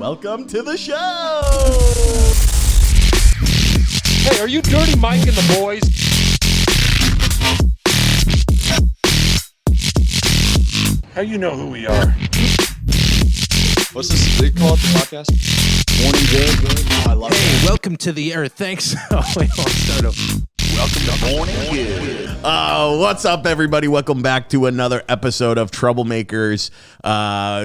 Welcome to the show. Hey, are you Dirty Mike and the boys? How you know who we are? What's this? They call it the podcast? Morning Good. Oh, I love it. Hey, welcome to the earth. Thanks. Oh, wait, I'll start over. Welcome to Morning Good. What's up, everybody? Welcome back to another episode of Troublemakers.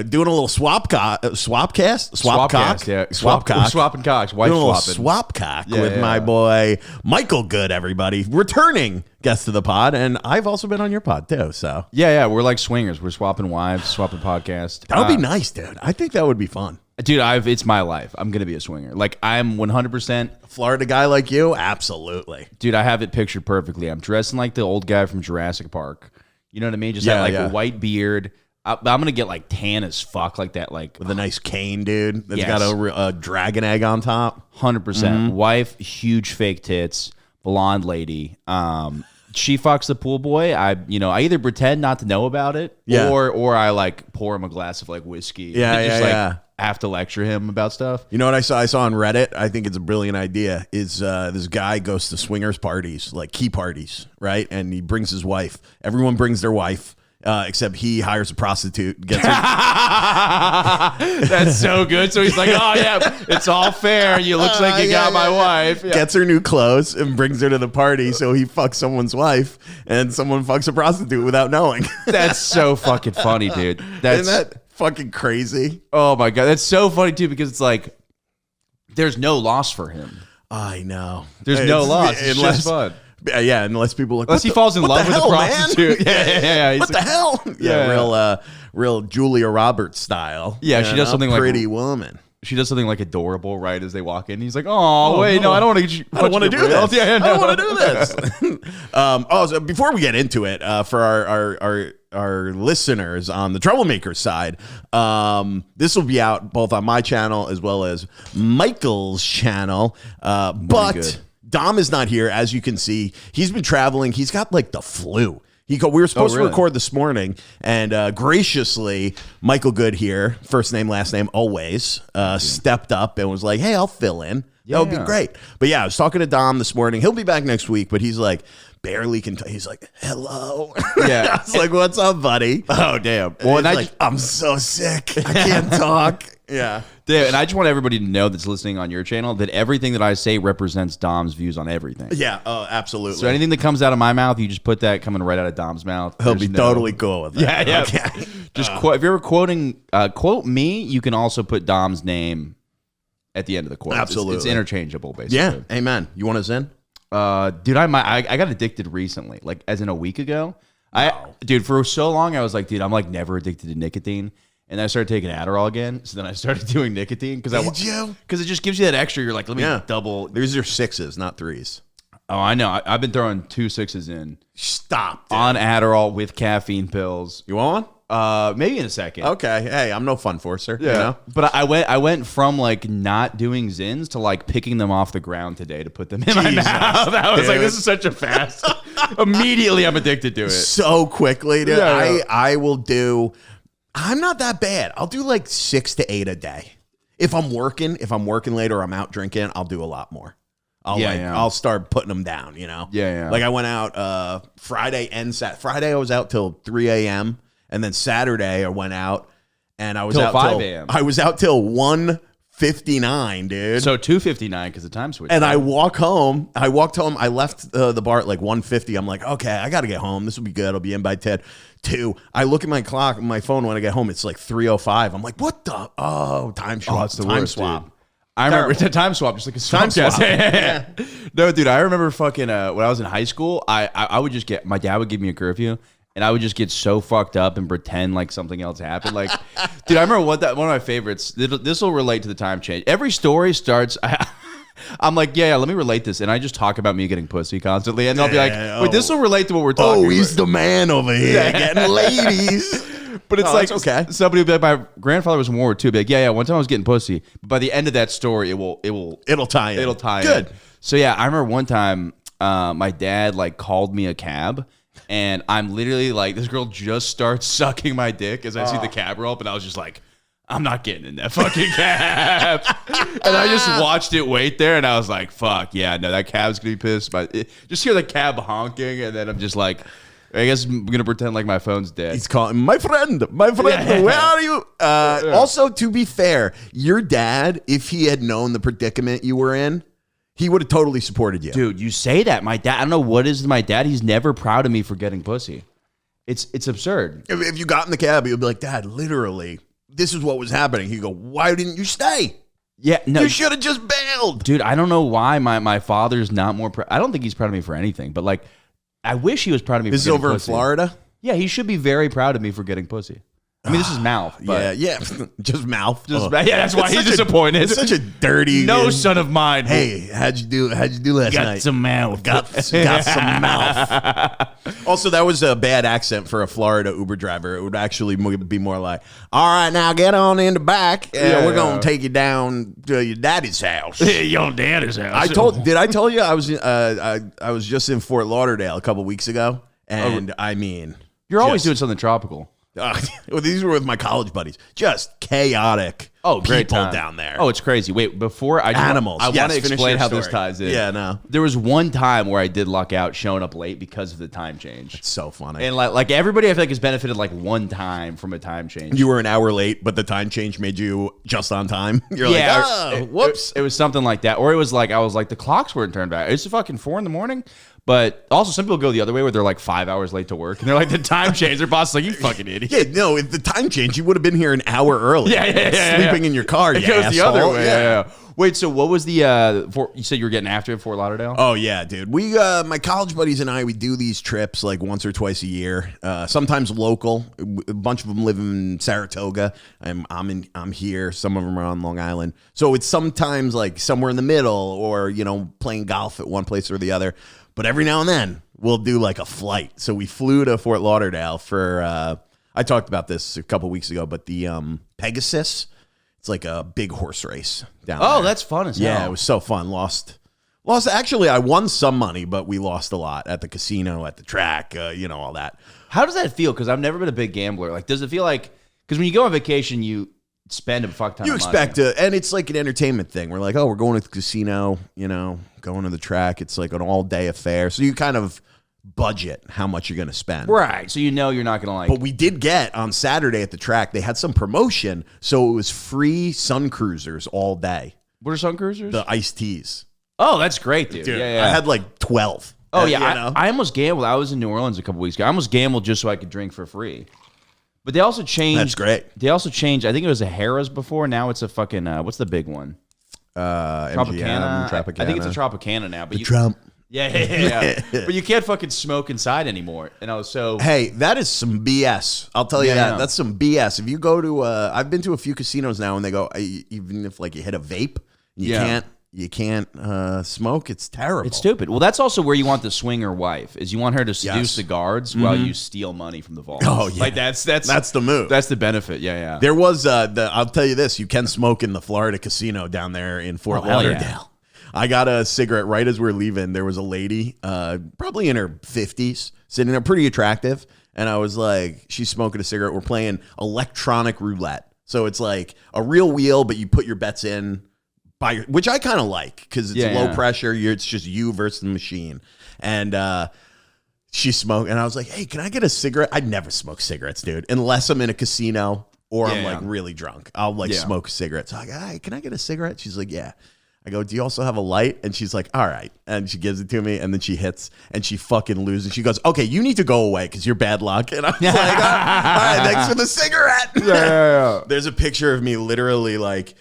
Doing a little swapcast? SWAPCAST, yeah. Swapcock. We're swapping cocks. Wife Doing a little swapping. swapcock with my boy Michael Good, everybody. Returning guest to the pod, and I've also been on your pod, too, so. Yeah, we're like swingers. We're swapping wives, swapping podcast. That would be nice, dude. I think that would be fun. Dude, it's my life. I'm going to be a swinger. Like, I'm 100%. Florida guy like you? Absolutely. Dude, I have it pictured perfectly. I'm dressing like the old guy from Jurassic Park. You know what I mean? Just a white beard. I'm going to get like tan as fuck like that. Like with a nice cane, dude. That's got a dragon egg on top. 100%. Wife, huge fake tits, blonde lady. She fucks the pool boy. I either pretend not to know about it, or I like pour him a glass of like whiskey. Have to lecture him about stuff. You know what I saw? I saw on Reddit. I think it's a brilliant idea. Is this guy goes to swingers parties, like key parties, right? And he brings his wife. Everyone brings their wife. Except he hires a prostitute. Gets her. That's so good. So he's like, oh, yeah, it's all fair. You looks like you got my wife. Yeah. Gets her new clothes and brings her to the party. So he fucks someone's wife and someone fucks a prostitute without knowing. That's so fucking funny, dude. Isn't that fucking crazy? Oh, my God. That's so funny, too, because it's like there's no loss for him. I know. There's no loss. It's just fun. Yeah, unless people look. Unless he falls in love with the prostitute. Yeah. What the hell? Yeah, real Julia Roberts style. Yeah, she does something like Pretty Woman. She does something like adorable right as they walk in. He's like, "Oh, wait, no, I don't want to get you. I don't want to do this. Yeah, I don't want to do this." So before we get into it, for our listeners on the Troublemakers side, this will be out both on my channel as well as Michael's channel. But Dom is not here, as you can see. He's been traveling. He's got like the flu. We were supposed to record this morning, and graciously, Michael Good here, first name, last name, always, stepped up and was like, hey, I'll fill in. That would be great. But yeah, I was talking to Dom this morning. He'll be back next week, but he's like, barely can he's like, hello. Yeah. I was like, what's up, buddy? Oh, damn. Well, and like, I'm so sick. I can't talk. Yeah. Damn, and I just want everybody to know that's listening on your channel that everything that I say represents Dom's views on everything. Yeah, absolutely. So anything that comes out of my mouth, you just put that coming right out of Dom's mouth. He'll be totally cool with that. Yeah. Okay. Just if you're quoting, quote me, you can also put Dom's name at the end of the quote. Absolutely. It's interchangeable, basically. Yeah, amen. You want us in? Dude, I got addicted recently, like as in a week ago. Dude, for so long I was like, dude, I'm like never addicted to nicotine. And then I started taking Adderall again. So then I started doing nicotine because it just gives you that extra. You're like, let me double. These are 6s, not 3s. Oh, I know. I've been throwing 2 6s in. Stop. Dude. On Adderall with caffeine pills. You want one? Maybe in a second. Okay. Hey, I'm no fun forcer. Yeah. You know? But I went from like not doing Zins to like picking them off the ground today to put them in my mouth. I was like, this is such a fast. Immediately, I'm addicted to it so quickly, dude. Yeah. I will do. I'm not that bad. I'll do like 6 to 8 a day. If I'm working late or I'm out drinking, I'll do a lot more. I'll start putting them down, you know? Yeah. Like I went out Friday and Friday I was out till 3 a.m. And then Saturday I went out and I was till out 5 a.m. I was out till 1:59, dude. So 2:59 because the time switched. And I walked home. I left the bar at like 1:50. I'm like, okay, I got to get home. This will be good. I'll be in by 10. 2. I look at my clock, my phone when I get home. It's like 3:05. I'm like, what the? Oh, time swap. It's the time worst, swap. Dude. I remember it's a time swap, just like a time swap. Yeah. No, dude, I remember fucking when I was in high school. I would just my dad would give me a curfew. And I would just get so fucked up and pretend like something else happened. Like, dude, I remember one of my favorites. This will relate to the time change. Every story starts. I'm like, yeah, let me relate this. And I just talk about me getting pussy constantly. And they'll be like, wait, this will relate to what we're talking about. Oh, he's the man over here getting ladies. But it's like, okay. Somebody would be like, my grandfather was in World War II. Be like, yeah, one time I was getting pussy. But by the end of that story, it'll tie in. It'll tie Good. in. So yeah, I remember one time my dad like called me a cab. And I'm literally like, this girl just starts sucking my dick as I see the cab roll up. And I was just like, I'm not getting in that fucking cab. And I just watched it wait there, and I was like, fuck, yeah, no, that cab's going to be pissed. But just hear the cab honking, and then I'm just like, I guess I'm going to pretend like my phone's dead. He's calling, my friend, where are you? Also, to be fair, your dad, if he had known the predicament you were in, he would have totally supported you. Dude, you say that. My dad, I don't know what is my dad. He's never proud of me for getting pussy. It's absurd. If you got in the cab, you'd be like, Dad, literally, this is what was happening. He'd go, why didn't you stay? Yeah, no. You should have just bailed. Dude, I don't know why my father's not more proud. I don't think he's proud of me for anything, but like, I wish he was proud of me for getting pussy. This is over in Florida? Yeah, he should be very proud of me for getting pussy. I mean, this is mouth. But yeah. Just mouth. Yeah, that's why he's disappointed. It's such a dirty. No son of mine. Hey, how'd you do last night? Got some mouth. Got some mouth. Also, that was a bad accent for a Florida Uber driver. It would actually be more like, all right, now get on in the back. We're going to take you down to your daddy's house. Your daddy's house. Did I tell you I was just in Fort Lauderdale a couple weeks ago? And I mean. You're always doing something tropical. These were with my college buddies. Just chaotic. Great people time down there. Oh, it's crazy. Wait, before I animals. I want to explain how this ties in. Yeah, no. There was one time where I did luck out showing up late because of the time change. It's so funny. And like everybody, I feel like has benefited like one time from a time change. You were an hour late, but the time change made you just on time. You're whoops. It was something like that, or it was like I was like the clocks weren't turned back. It's fucking 4 a.m. But also, some people go the other way where they're like 5 hours late to work, and they're like the time change. Their boss is like, "You fucking idiot." Yeah, no. If the time change, you would have been here an hour early. Sleeping in your car. It goes the other way. Yeah. Wait, so what was the? You said you were getting after it at Fort Lauderdale? Oh yeah, dude. We, my college buddies and I, we do these trips like once or twice a year. Sometimes local. A bunch of them live in Saratoga. I'm here. Some of them are on Long Island. So it's sometimes like somewhere in the middle, or playing golf at one place or the other. But every now and then, we'll do like a flight. So we flew to Fort Lauderdale for, I talked about this a couple weeks ago, but the Pegasus, it's like a big horse race down there. Oh, that's fun as hell. Yeah, it was so fun. Lost. Actually, I won some money, but we lost a lot at the casino, at the track, all that. How does that feel? Because I've never been a big gambler. Like, does it feel like, because when you go on vacation, you spend a fuck ton of money. You expect to, and it's like an entertainment thing. We're like, we're going to the casino, going to the track. It's like an all-day affair. So you kind of budget how much you're going to spend. Right. So you're not going to like. But we did get on Saturday at the track, they had some promotion. So it was free sun cruisers all day. What are sun cruisers? The iced teas. Oh, that's great, dude. Yeah. I had like 12. Oh, yeah. I almost gambled. I was in New Orleans a couple weeks ago. I almost gambled just so I could drink for free. But they also changed. That's great. They also changed. I think it was a Harrah's before. Now it's a fucking. What's the big one? Tropicana. I think it's a Tropicana now. But Trump. Yeah. But you can't fucking smoke inside anymore. And I was so. Hey, that is some BS. I'll tell you that. That's some BS. If you go to, I've been to a few casinos now, and they go, even if like you hit a vape, you can't smoke. It's terrible. It's stupid. Well, that's also where you want the swinger wife. Is you want her to seduce the guards while you steal money from the vault. Oh yeah, like that's the move. That's the benefit. Yeah. There was I'll tell you this: you can smoke in the Florida casino down there in Fort Lauderdale. Yeah. I got a cigarette right as we're leaving. There was a lady, probably in her 50s, sitting there, pretty attractive, and I was like, she's smoking a cigarette. We're playing electronic roulette, so it's like a real wheel, but you put your bets in. Which I kind of like because it's low pressure. It's just you versus the machine. And she smoked, and I was like, "Hey, can I get a cigarette?" I'd never smoke cigarettes, dude, unless I'm in a casino or I'm like really drunk. I'll like smoke a cigarette. So I go, "Hey, can I get a cigarette?" She's like, "Yeah." I go, "Do you also have a light?" And she's like, "All right." And she gives it to me, and then she hits, and she fucking loses. She goes, "Okay, you need to go away because you're bad luck." And I was like, "All right, thanks for the cigarette." Yeah. There's a picture of me literally like.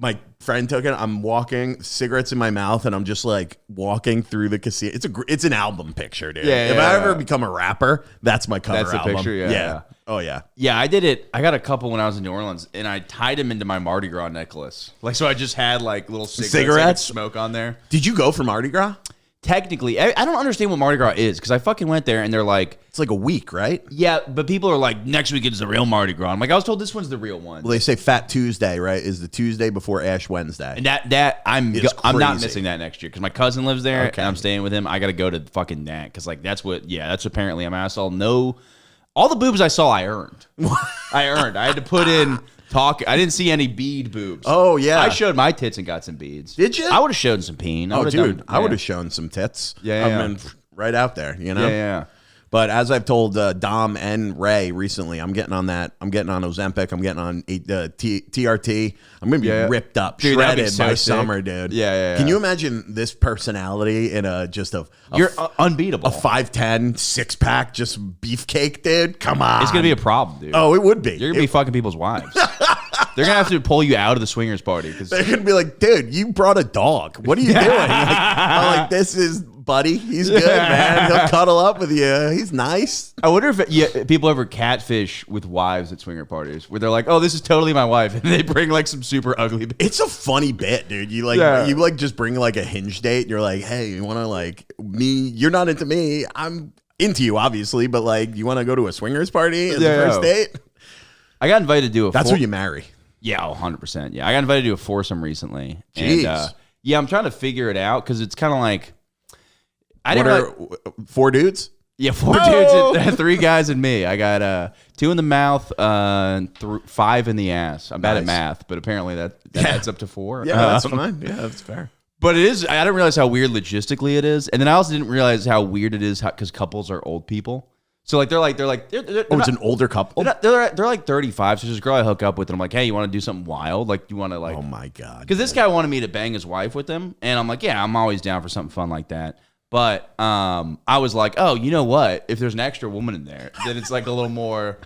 My friend took it. I'm walking, cigarettes in my mouth, and I'm just like walking through the casino. It's an album picture, dude. Yeah, if I ever become a rapper, that's my cover album. That's the picture, yeah. Oh, yeah. Yeah, I did it. I got a couple when I was in New Orleans, and I tied them into my Mardi Gras necklace. Like, so I just had like little cigarettes I could smoke on there. Did you go for Mardi Gras? Technically, I don't understand what Mardi Gras is because I fucking went there and they're like, it's like a week, right? Yeah, but people are like, next week is the real Mardi Gras. I'm like, I was told this one's the real one. Well, they say Fat Tuesday, right? Is the Tuesday before Ash Wednesday, and I'm not missing that next year because my cousin lives there and I'm staying with him. I got to go to fucking that because like that's apparently I'm asshole. No, all the boobs I saw, I earned. I had to put in talk. I didn't see any bead boobs. Oh, yeah. I showed my tits and got some beads. Did you? I would have shown some peen. Oh, dude, I would have shown some tits. Yeah, yeah. I mean, right out there, you know? Yeah. But as I've told Dom and Ray recently, I'm getting on that. I'm getting on Ozempic. I'm getting on TRT. I'm going to be ripped up, dude, shredded so by sick. summer, dude. Yeah. Can you imagine this personality in You're unbeatable. a 5'10", 6-pack, just beefcake, dude? Come on. It's going to be a problem, dude. Oh, it would be. You're going to be fucking people's wives. They're going to have to pull you out of the swingers party. They're going to be like, dude, you brought a dog. What are you doing? I'm like, this is buddy. He's good, man. He'll cuddle up with you. He's nice. I wonder if people ever catfish with wives at swinger parties where they're like, oh, this is totally my wife. And they bring like some super ugly bitch. It's a funny bit, dude. You just bring like a hinge date. And you're like, hey, you want to like me? You're not into me. I'm into you, obviously. But like, you want to go to a swingers party as the first date? I got invited to do a That's who you marry. Yeah, 100%. Yeah, I got invited to do a foursome recently. Jeez. And, I'm trying to figure it out because it's kind of like, four dudes? Yeah, four dudes, 3 guys and me. I got 2 in the mouth, 5 in the ass. I'm bad at math, but apparently that adds up to 4. Yeah, that's fine. Yeah, that's fair. But it is. I didn't realize how weird logistically it is, and then I also didn't realize how weird it is because couples are old people. So like they're it's an older couple. They're like 35. So there's a girl I hook up with, and I'm like, hey, you want to do something wild? Like you want to like? Oh my god! Because this guy wanted me to bang his wife with him, and I'm like, yeah, I'm always down for something fun like that. But I was like, oh, you know what? If there's an extra woman in there, then it's like a little more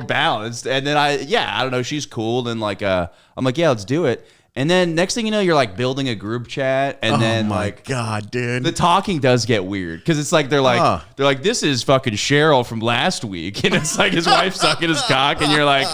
balanced. And then I don't know, she's cool. And like, I'm like, yeah, let's do it. And then next thing you know, you're like building a group chat, and then like, god, dude, the talking does get weird because it's like they're like, this is fucking Cheryl from last week, and it's like his wife sucking his cock, and you're like,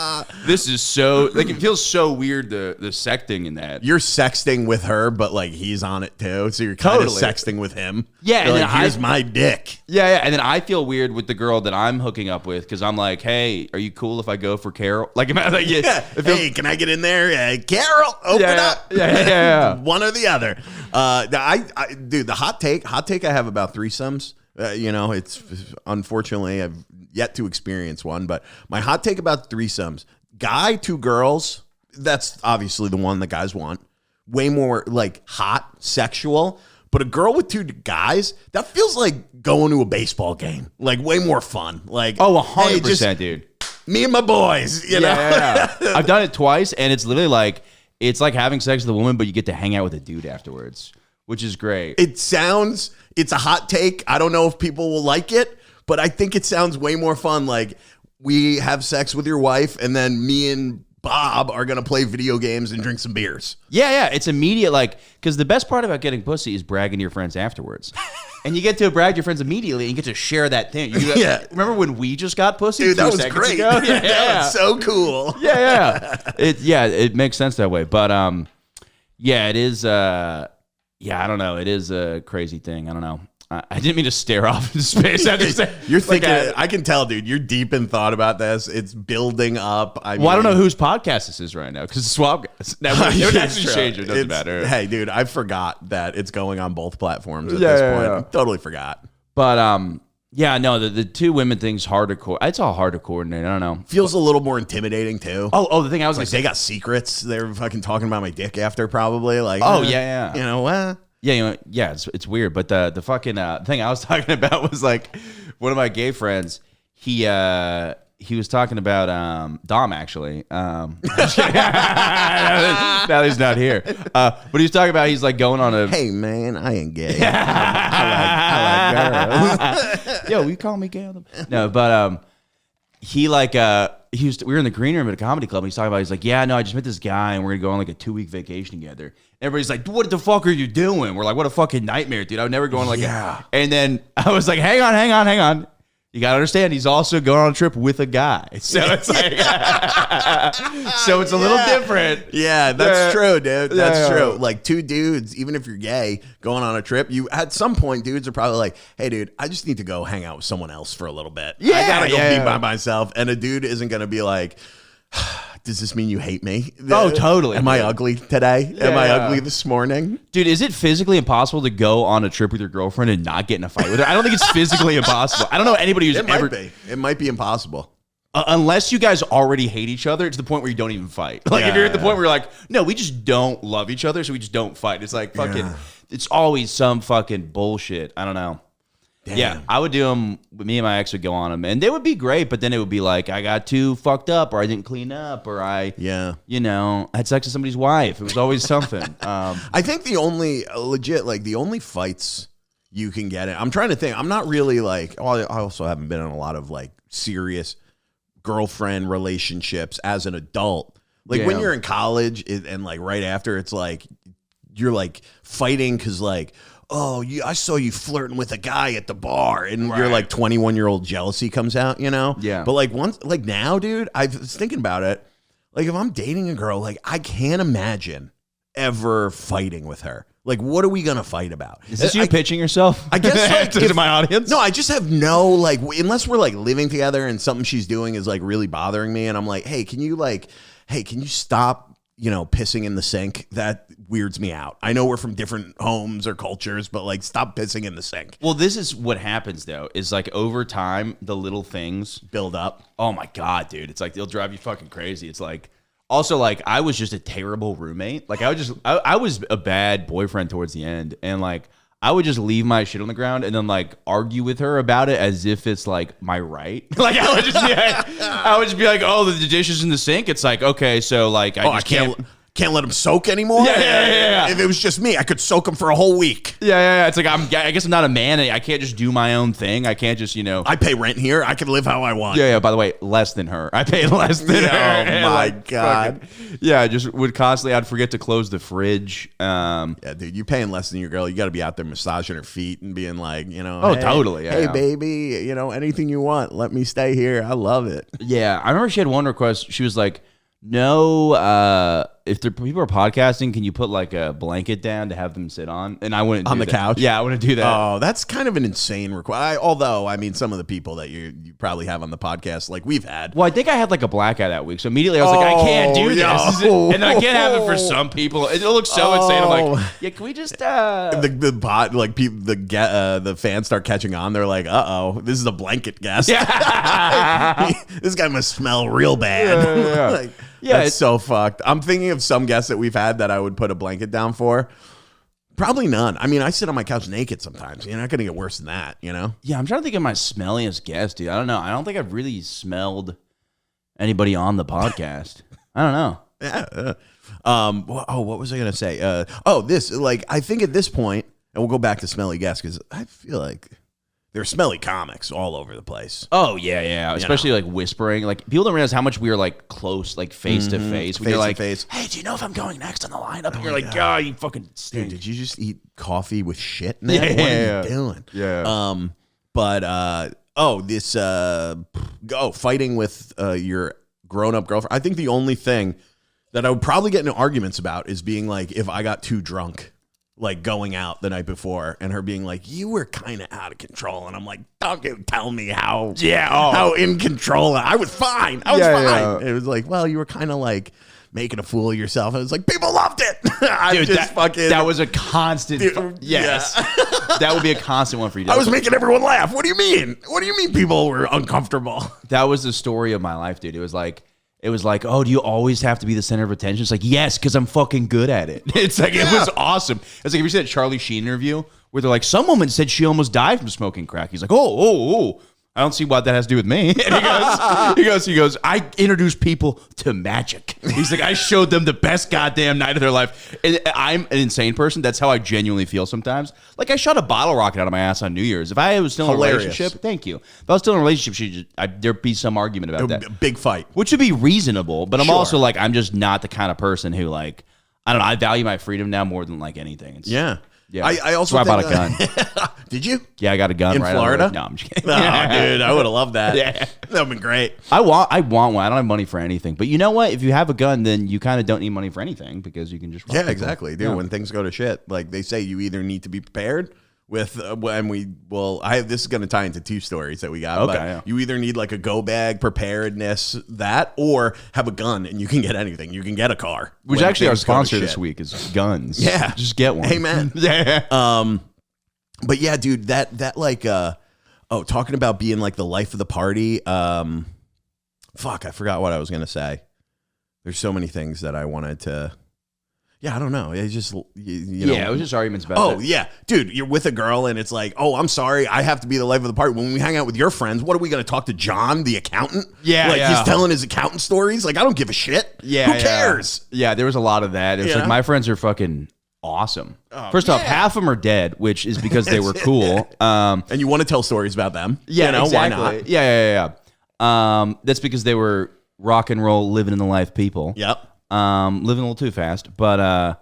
this is so like it feels so weird the sexting in that. You're sexting with her, but like he's on it too, so you're kind of sexting with him. Yeah, you're and like, here's my dick. Yeah, and then I feel weird with the girl that I'm hooking up with because I'm like, hey, are you cool if I go for Carol? Like, am I like, hey, can I get in there, Carol? Open up. Yeah. One or the other. Dude, the hot take I have about threesomes. It's unfortunately I've yet to experience one, but my hot take about threesomes: guy, 2 girls. That's obviously the one the guys want. Way more like hot, sexual. But a girl with 2 guys, that feels like going to a baseball game. Like way more fun. Like 100%, dude. Me and my boys. You know. Yeah. I've done it twice, and it's literally like. It's like having sex with a woman, but you get to hang out with a dude afterwards, which is great. It's a hot take. I don't know if people will like it, but I think it sounds way more fun. Like we have sex with your wife, and then me and Bob are going to play video games and drink some beers. Yeah. It's immediate, like, because the best part about getting pussy is bragging to your friends afterwards. And you get to brag to your friends immediately, and you get to share that thing. Remember when we just got pussy? Dude, that was great. Ago? That was so cool. It makes sense that way. But it is. I don't know. It is a crazy thing. I don't know. I didn't mean to stare off into space. You're thinking. I can tell, dude. You're deep in thought about this. It's building up. I don't know whose podcast this is right now because SWAPCAST. It would actually change. It doesn't matter. Hey, dude, I forgot that it's going on both platforms at this point. I totally forgot. But the 2 women thing's hard to It's all hard to coordinate. I don't know. Feels a little more intimidating too. Oh, the thing I was like, they got secrets. They're fucking talking about my dick after probably. Like, yeah. You know what? Yeah, it's weird. But the fucking thing I was talking about was like one of my gay friends. He was talking about Dom actually. Now he's not here. But he was talking about he's like going on a. Hey man, I ain't gay. I like girls. Yo, you call me gay? No, but we were in the green room at a comedy club, and he's talking about, he's like, yeah, no, I just met this guy, and we're gonna go on like a 2-week vacation together. Everybody's like, what the fuck are you doing? We're like, what a fucking nightmare, dude. I would never go on like and then I was like, hang on. You gotta understand, he's also going on a trip with a guy. So it's like, so it's a little different. Yeah, that's true, dude. That's true. Like 2 dudes, even if you're gay, going on a trip, you at some point, dudes are probably like, hey, dude, I just need to go hang out with someone else for a little bit. I gotta go be by myself. And a dude isn't gonna be like, does this mean you hate me? Oh, totally. Am I ugly today? Am I ugly this morning? Dude, is it physically impossible to go on a trip with your girlfriend and not get in a fight with her? I don't think it's physically impossible. I don't know anybody who's It might be impossible. Unless you guys already hate each other, to the point where you don't even fight. Like, if you're at the point where you're like, no, we just don't love each other, so we just don't fight. It's like fucking, it's always some fucking bullshit. I don't know. Damn. Yeah, I would do them. Me and my ex would go on them, and they would be great. But then it would be like, I got too fucked up, or I didn't clean up, or I had sex with somebody's wife. It was always something. I think the only the only fights you can get in. I'm trying to think. I'm not really like. Well, I also haven't been in a lot of like serious girlfriend relationships as an adult. Like when you're in college and like right after, it's like you're like fighting because like, oh, I saw you flirting with a guy at the bar, and you're like 21-year-old jealousy comes out, you know? Yeah. But like now, dude, I was thinking about it. Like if I'm dating a girl, like I can't imagine ever fighting with her. Like, what are we gonna fight about? Is this you pitching yourself? I guess like, to my audience. No, I just have no like. Unless we're like living together and something she's doing is like really bothering me, and I'm like, hey, can you stop? You know, pissing in the sink. That weirds me out. I know we're from different homes or cultures, but like, stop pissing in the sink. Well, this is what happens though. Is like over time, the little things build up. Oh my god, dude! It's like they'll drive you fucking crazy. It's like. Also, like, I was just a terrible roommate. Like, I was a bad boyfriend towards the end. And, like, I would just leave my shit on the ground and then, like, argue with her about it as if it's, like, my right. Like, I would just be like, oh, the dishes in the sink? It's like, okay, so, like, I can't let them soak anymore. Yeah. If it was just me, I could soak them for a whole week. Yeah. It's like I guess I'm not a man. I can't just do my own thing. I can't just I pay rent here. I can live how I want. Yeah. By the way, less than her. I pay less than her. Oh my god. I just would constantly. I'd forget to close the fridge. Yeah, dude, you paying less than your girl. You got to be out there massaging her feet and being like, Oh, totally. Hey, baby, anything you want. Let me stay here. I love it. Yeah, I remember she had one request. She was like, no, if people are podcasting, can you put like a blanket down to have them sit on? And I wouldn't on the couch. Yeah, I wouldn't do that. Oh, that's kind of an insane request. Although, I mean, some of the people that you probably have on the podcast, like we've had. Well, I think I had like a blackout that week, so immediately I was like, I can't do this, and I can't have it for some people. It looks so insane. I'm like, yeah, can we just the bot like people the fans start catching on. They're like, this is a blanket guest. Yeah. This guy must smell real bad. Yeah. That's so fucked. I'm thinking of some guests that we've had that I would put a blanket down for. Probably none. I mean, I sit on my couch naked sometimes. You're not going to get worse than that, Yeah, I'm trying to think of my smelliest guest, dude. I don't know. I don't think I've really smelled anybody on the podcast. I don't know. Yeah. What was I going to say? I think at this point, and we'll go back to smelly guests because I feel like there's smelly comics all over the place. Oh, yeah. Especially like whispering. Like people don't realize how much we are like close, like face to face. When you're like, hey, do you know if I'm going next on the lineup? And you're like, God, you fucking stink. Dude, did you just eat coffee with shit in there? What are you doing? Yeah. Fighting with your grown-up girlfriend. I think the only thing that I would probably get into arguments about is being like, if I got too drunk. Like going out the night before and her being like, you were kind of out of control. And I'm like, don't tell me how in control. I was fine. I was fine. Yeah. It was like, well, you were kind of like making a fool of yourself. It was like, people loved it. That was a constant. Yes. That would be a constant one for you. I was making everyone laugh. What do you mean? What do you mean people were uncomfortable? That was the story of my life, dude. It was like, oh, do you always have to be the center of attention? It's like, yes, because I'm fucking good at it. It's like, It was awesome. It's like, have you seen that Charlie Sheen interview where they're like, some woman said she almost died from smoking crack. He's like, oh, I don't see what that has to do with me. And he goes, I introduced people to magic. He's like, I showed them the best goddamn night of their life. And I'm an insane person. That's how I genuinely feel sometimes. Like I shot a bottle rocket out of my ass on New Year's. If I was still in a relationship, thank you. If I was still in a relationship, there'd be some argument about that. A big fight. Which would be reasonable. But I'm also like, I'm just not the kind of person who like, I don't know. I value my freedom now more than like anything. Yeah. I also bought a gun. Did you? Yeah, I got a gun in Florida. No, I'm just kidding. Oh, dude, I would have loved that. Yeah, that would have been great. I want one. I don't have money for anything, but you know what? If you have a gun, then you kind of don't need money for anything because you can just rob people. Exactly, dude. Yeah. When things go to shit, like they say, you either need to be prepared. This is going to tie into two stories that we got. Okay, but you either need like a go bag preparedness or have a gun and you can get anything. You can get a car. Which actually our sponsor this week is guns. Yeah, just get one. Amen. Yeah. But yeah, dude, that like talking about being like the life of the party. Fuck, I forgot what I was gonna say. There's so many things that I wanted to. Yeah, I don't know. It's just you know. Yeah, it was just arguments about. Oh yeah, dude, you're with a girl and it's like, oh, I'm sorry, I have to be the life of the party. When we hang out with your friends, what are we gonna talk to John, the accountant? Yeah, like yeah. he's telling his accountant stories. Like I don't give a shit. Yeah, who cares? Yeah, there was a lot of that. It's like my friends are fucking awesome. First off, half of them are dead, which is because they were cool. And you want to tell stories about them? Yeah, you know, exactly. why not? Yeah. That's because they were rock and roll, living in the life people. Yep. Living a little too fast, but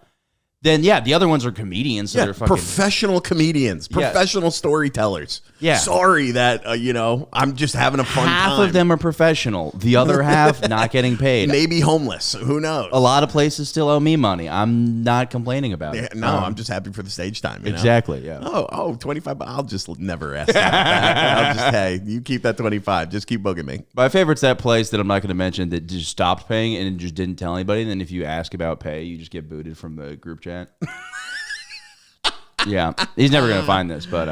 then yeah, the other ones are comedians, so Yeah, they're fucking professional comedians, professional storytellers. Yeah. Sorry that you know, I'm just having a fun half time. of them are professional. The other half not getting paid. Maybe homeless. Who knows? A lot of places still owe me money. I'm not complaining about it. No, I'm just happy for the stage time. You know? Exactly. Yeah. Oh, 25. I'll just never ask that back. I'll just, hey, you keep that 25. Just keep booking me. My favorite's that place that I'm not going to mention that just stopped paying and just didn't tell anybody. And then if you ask about pay, you just get booted from the group chat. Yeah, he's never gonna find this, but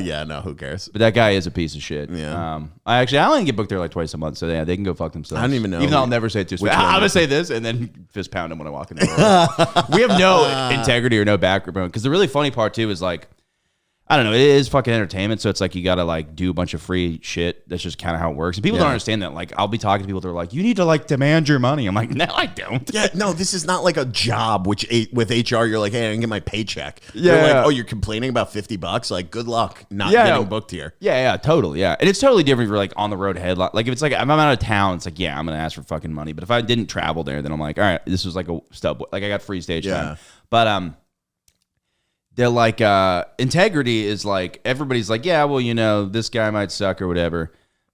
yeah, no, who cares? But that guy is a piece of shit. Yeah. I only get booked there like twice a month, so yeah, they can go fuck themselves. I don't even know. Even though I'll never say it to his face. one I'm gonna is say this and then fist pound him when I walk in the door. We have no integrity or no background because the really funny part too is like, I don't know, it is fucking entertainment, so it's like you gotta like do a bunch of free shit. That's just kind of how it works. And people don't understand that. Like, I'll be talking to people that are like, you need to like demand your money. I'm like, no, I don't. Yeah, no, this is not like a job. Which with HR, you're like, hey, I didn't get my paycheck. Yeah, You're like, yeah. oh, you're complaining about $50. Like, good luck not getting booked here. Yeah, totally, yeah. And it's totally different if you're like on the road headline. Like if it's like if I'm out of town, it's like, yeah, I'm gonna ask for fucking money. But if I didn't travel there, then I'm like, all right, this was like a stub. Like I got free stage time. But they're like integrity is like everybody's like, yeah, well, you know, this guy might suck or whatever,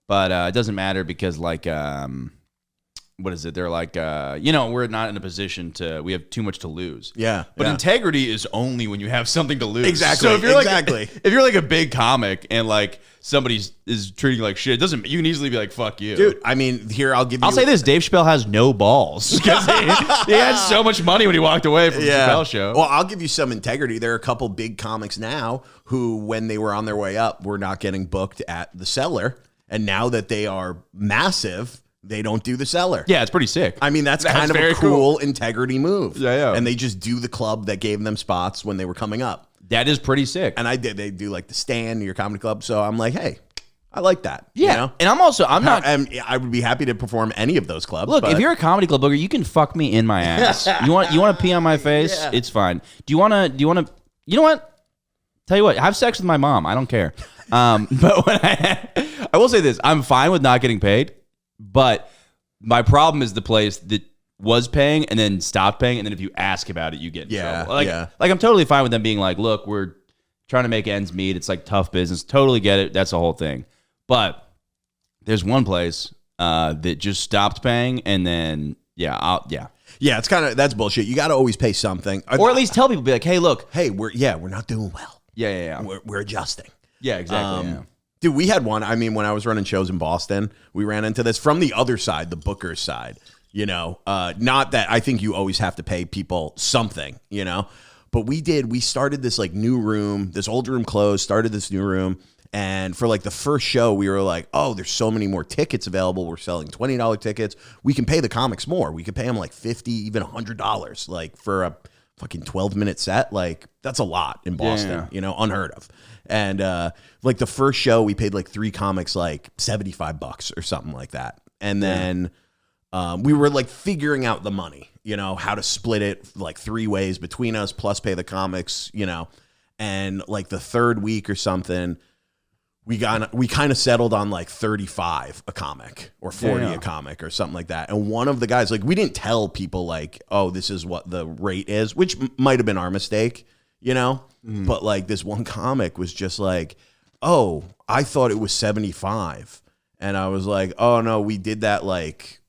but it doesn't matter because like what is it? They're like you know, we're not in a position to, we have too much to lose. Yeah. But integrity is only when you have something to lose. Exactly. So if you're exactly. like if you're like a big comic and like somebody is treating you like shit, it doesn't, you can easily be like, fuck you. Dude, I mean, here, I'll give you. I'll say this, Dave Chappelle has no balls because he had so much money when he walked away from the Chappelle show. Well, I'll give you some integrity. There are a couple big comics now who, when they were on their way up, were not getting booked at the Cellar. And now that they are massive, they don't do the Cellar. Yeah, it's pretty sick. I mean, that's kind of a cool integrity move. Yeah. And they just do the club that gave them spots when they were coming up. That is pretty sick. And they do like the Stand, your comedy club. So I'm like, hey, I like that. Yeah. You know? And I'm not. I would be happy to perform any of those clubs. Look, but if you're a comedy club booker, you can fuck me in my ass. You want to pee on my face? Yeah. It's fine. Do you want to, you know what? Tell you what, have sex with my mom. I don't care. But when I will say this, I'm fine with not getting paid, but my problem is the place that was paying and then stopped paying, and then if you ask about it, you get in trouble. Like I'm totally fine with them being like, look, we're trying to make ends meet. It's like tough business. Totally get it. That's the whole thing. But there's one place that just stopped paying, and then yeah, it's kind of, that's bullshit. You got to always pay something, or at least tell people, be like, hey, look, hey, we're not doing well. Yeah. We're adjusting. Yeah, exactly. Dude, we had one. I mean, when I was running shows in Boston, we ran into this from the other side, the booker's side. You know, not that I think you always have to pay people something, you know, but we started this like new room, this old room closed, started this new room. And for like the first show, we were like, oh, there's so many more tickets available. We're selling $20 tickets. We can pay the comics more. We could pay them like $50, even $100, like for a fucking 12-minute set. Like that's a lot in Boston, you know, unheard of. And like the first show, we paid like 3 comics like $75 or something like that. And then we were like figuring out the money, you know, how to split it like 3 ways between us, plus pay the comics, you know. And like the third week or something, we kind of settled on like 35 a comic or 40 a comic or something like that. And one of the guys, like, we didn't tell people like, oh, this is what the rate is, which might have been our mistake, you know. But like this one comic was just like, oh, I thought it was 75. And I was like, oh no, we did that like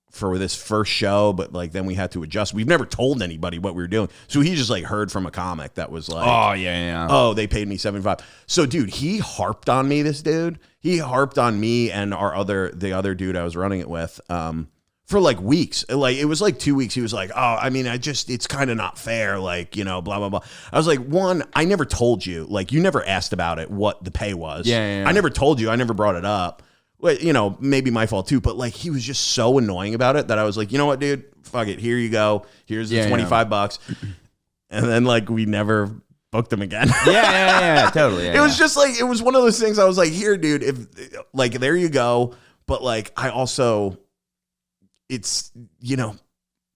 for this first show, but like then we had to adjust. We've never told anybody what we were doing. So he just like heard from a comic that was like, oh yeah. Oh, they paid me 75. So dude, he harped on me, this dude. He harped on me and the other dude I was running it with for like weeks. Like it was like 2 weeks. He was like, oh, I mean, it's kind of not fair. Like, you know, blah, blah, blah. I was like, one, I never told you, like you never asked about it, what the pay was. Yeah. I never told you. I never brought it up. well, you know, maybe my fault too, but like he was just so annoying about it that I was like, you know what, dude, fuck it. Here you go. Here's the $25. And then like we never booked him again. Yeah, totally. It was just like, it was one of those things I was like, here, dude, if like, there you go. But like, I also, it's, you know,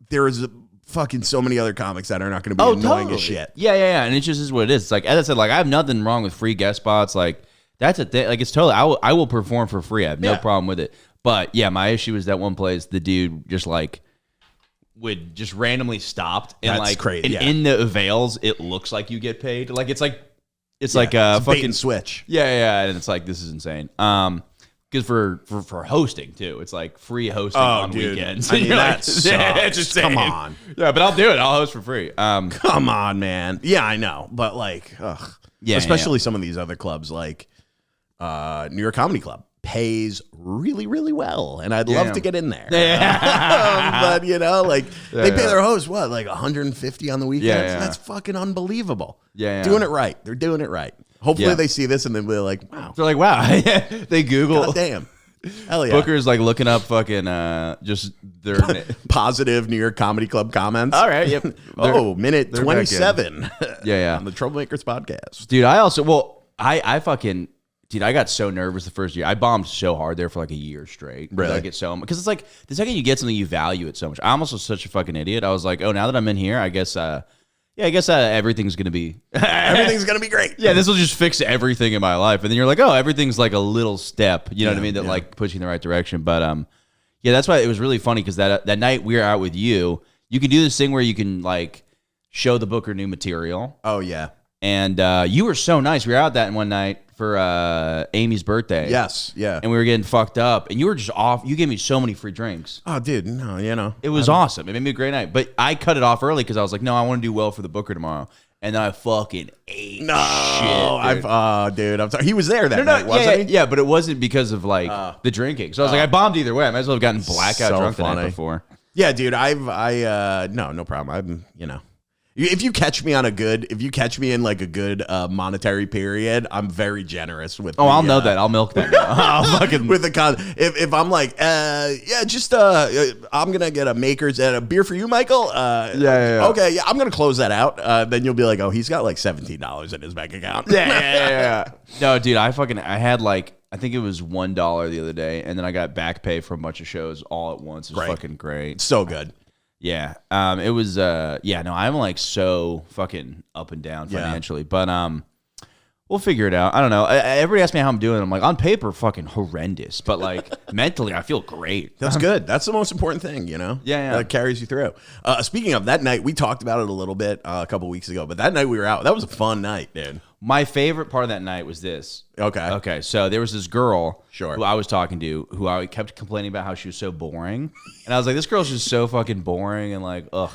there is fucking so many other comics that are not going to be annoying as shit. Yeah. And it just is what it is. It's like, as I said, like I have nothing wrong with free guest spots. Like that's a thing. Like it's totally, I will perform for free. I have no problem with it. But yeah, my issue is that one place, the dude just like, would just randomly stopped and That's like crazy. And in the avails it looks like you get paid, like it's like It's fucking bait and switch. yeah and it's like this is insane because for hosting too, it's like free hosting on weekends. I mean, that it's just come on. Yeah, but I'll do it. I'll host for free. Come on, man. Yeah, I know, but like especially some of these other clubs like New York Comedy Club pays really, really well, and I'd love to get in there. But you know, like they pay their hosts what, like $150 on the weekends. That's fucking unbelievable. Doing it right. They're doing it right. Hopefully they see this and then they're like, wow. They're like, wow. They Google. God damn. Hell yeah. Booker's like looking up fucking just their positive New York Comedy Club comments. All right. Yep. Minute 27. Yeah. On the Troublemakers podcast. Dude, I fucking. Dude, I got so nervous the first year. I bombed so hard there for like a year straight. Really? I get so because it's like the second you get something, you value it so much. I almost was such a fucking idiot. I was like, oh, now that I'm in here, I guess, everything's gonna be everything's gonna be great. Yeah, this will just fix everything in my life. And then you're like, oh, everything's like a little step. You know what I mean? That like puts you in the right direction. But yeah, that's why it was really funny because that night we were out with you. You can do this thing where you can like show the booker new material. Oh yeah. And you were so nice. We were out that one night for Amy's birthday. Yes, yeah. And we were getting fucked up. And you were just off. You gave me so many free drinks. Oh, dude, no, you know. It was awesome. It made me a great night. But I cut it off early because I was like, no, I want to do well for the booker tomorrow. And then I fucking ate shit. Dude, I'm sorry. He was there that night, wasn't he? Yeah, but it wasn't because of like the drinking. So I was like, I bombed either way. I might as well have gotten blackout drunk the night before. Yeah, dude, no problem. I'm, you know. If you catch me in like a good monetary period, I'm very generous with. I'll know that. I'll milk that. I'll fucking with the if I'm like, I'm gonna get a Makers and a beer for you, Michael. Okay, yeah, I'm gonna close that out. Then you'll be like, oh, he's got like $17 in his bank account. Yeah. No, dude, I had like I think it was $1 the other day, and then I got back pay for a bunch of shows all at once. It was fucking great. So good. Yeah. It was no, I'm like so fucking up and down financially. But we'll figure it out. I don't know. Everybody asks me how I'm doing. I'm like, on paper, fucking horrendous. But like mentally, I feel great. That's good. That's the most important thing, you know? Yeah. That carries you through. Speaking of that night, we talked about it a little bit a couple weeks ago, but that night we were out. That was a fun night, dude. My favorite part of that night was this. Okay. So there was this girl who I was talking to who I kept complaining about how she was so boring. And I was like, this girl's just so fucking boring and like, ugh.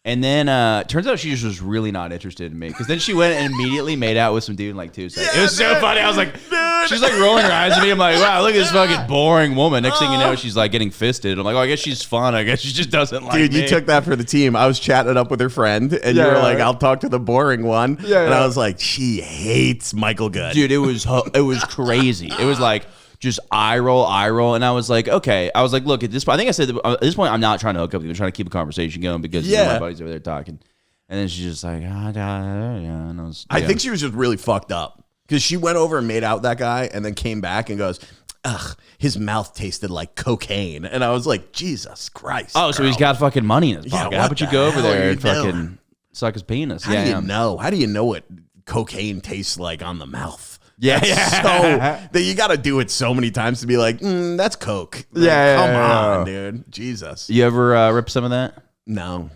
And then turns out she just was really not interested in me. Because then she went and immediately made out with some dude in like 2 seconds. It was so funny. I was like, she's like rolling her eyes at me. I'm like, wow, look at this fucking boring woman. Next thing you know, she's like getting fisted. I'm like, oh, I guess she's fun. I guess she just doesn't like me. Dude, you took that for the team. I was chatting it up with her friend, and you were like, I'll talk to the boring one. And I was like, she hates Michael Good. Dude, it was crazy. It was like just eye roll. And I was like, okay. I was like, look, at this point, I think I said at this point, I'm not trying to hook up with you. I'm trying to keep a conversation going because my buddy's over there talking. And then she's just like, and I think she was just really fucked up because she went over and made out with that guy and then came back and goes, ugh, his mouth tasted like cocaine. And I was like, Jesus Christ. Oh, so he's got fucking money in his pocket. How about you go over there and fucking suck his penis? How do you know? How do you know what cocaine tastes like on the mouth? Yeah. So that you got to do it so many times to be like, that's coke. Like, come on, dude. Jesus. You ever rip some of that? No.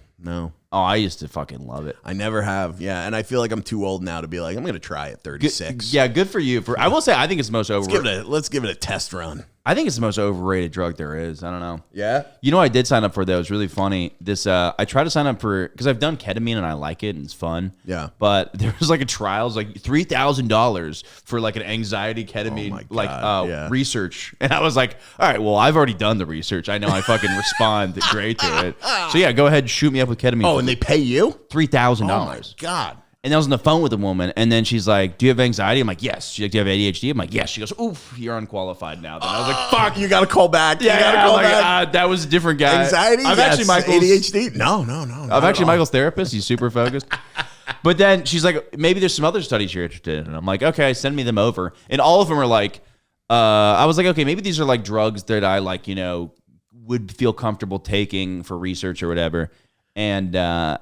Oh, I used to fucking love it. I never have. Yeah, and I feel like I'm too old now to be like, I'm going to try it 36. Yeah, good for you. I will say, I think it's the most overrated. Let's give it a test run. I think it's the most overrated drug there is. I don't know. Yeah? You know what I did sign up for, though? It was really funny. I tried to sign up for, because I've done ketamine and I like it and it's fun. Yeah. But there was like a trial, it was like $3,000 for like an anxiety ketamine research. And I was like, all right, well, I've already done the research. I know I fucking respond great to it. So yeah, go ahead and shoot me up with ketamine. Oh, and they pay you? $3,000. Oh my God. And I was on the phone with a woman, and then she's like, "Do you have anxiety?" I'm like, "Yes." She's like, "Do you have ADHD?" I'm like, "Yes." She goes, "Oof, you're unqualified now." Then I was like, "Fuck." You got to call back. Yeah, you gotta yeah, call I'm like, back. that was a different guy. Anxiety? I'm Yes. actually Michael's ADHD? No. I'm actually Michael's therapist. He's super focused. But then she's like, maybe there's some other studies you're interested in. And I'm like, okay, send me them over. And all of them are like, I was like, okay, maybe these are like drugs that I like, would feel comfortable taking for research or whatever. And they're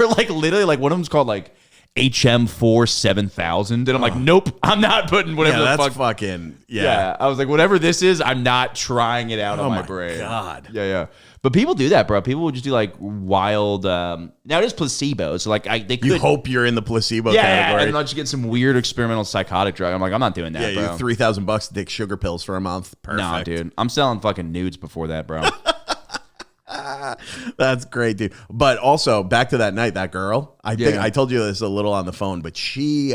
like literally like one of them's called like HM4 7000. And I'm like, nope, I'm not putting whatever the that's fuck. fucking, Yeah. I was like, whatever this is, I'm not trying it out of my brain. God. Yeah. But people do that, bro. People will just do like wild. Now it is placebo, so like they could. You hope you're in the placebo yeah, category. and I'll just get some weird experimental psychotic drug. I'm like, I'm not doing that, Yeah, bro. you $3,000 to take sugar pills for a month. Perfect. Nah, dude. I'm selling fucking nudes before that, bro. That's great, dude. But also back to that night, that girl. I think Yeah. I told you this a little on the phone, but we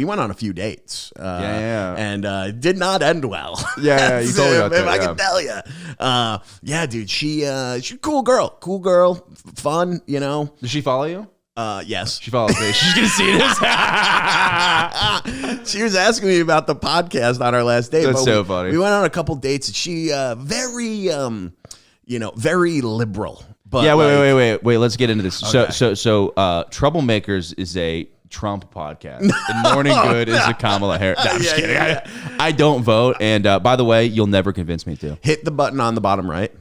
went on a few dates. And it did not end well. Yeah, you told me about if that, I yeah. can tell you. Yeah, dude. She's a cool girl, fun. Does she follow you? Yes. She follows me. She's gonna see this. She was asking me about the podcast on our last date. That's but so funny. We went on a couple dates. And she very liberal. But Yeah, like, wait. Let's get into this. Okay. So, Troublemakers is a Trump podcast. And Morning Good is a Kamala Harris. No, I'm just kidding. yeah. I don't vote. And by the way, you'll never convince me to. Hit the button on the bottom right.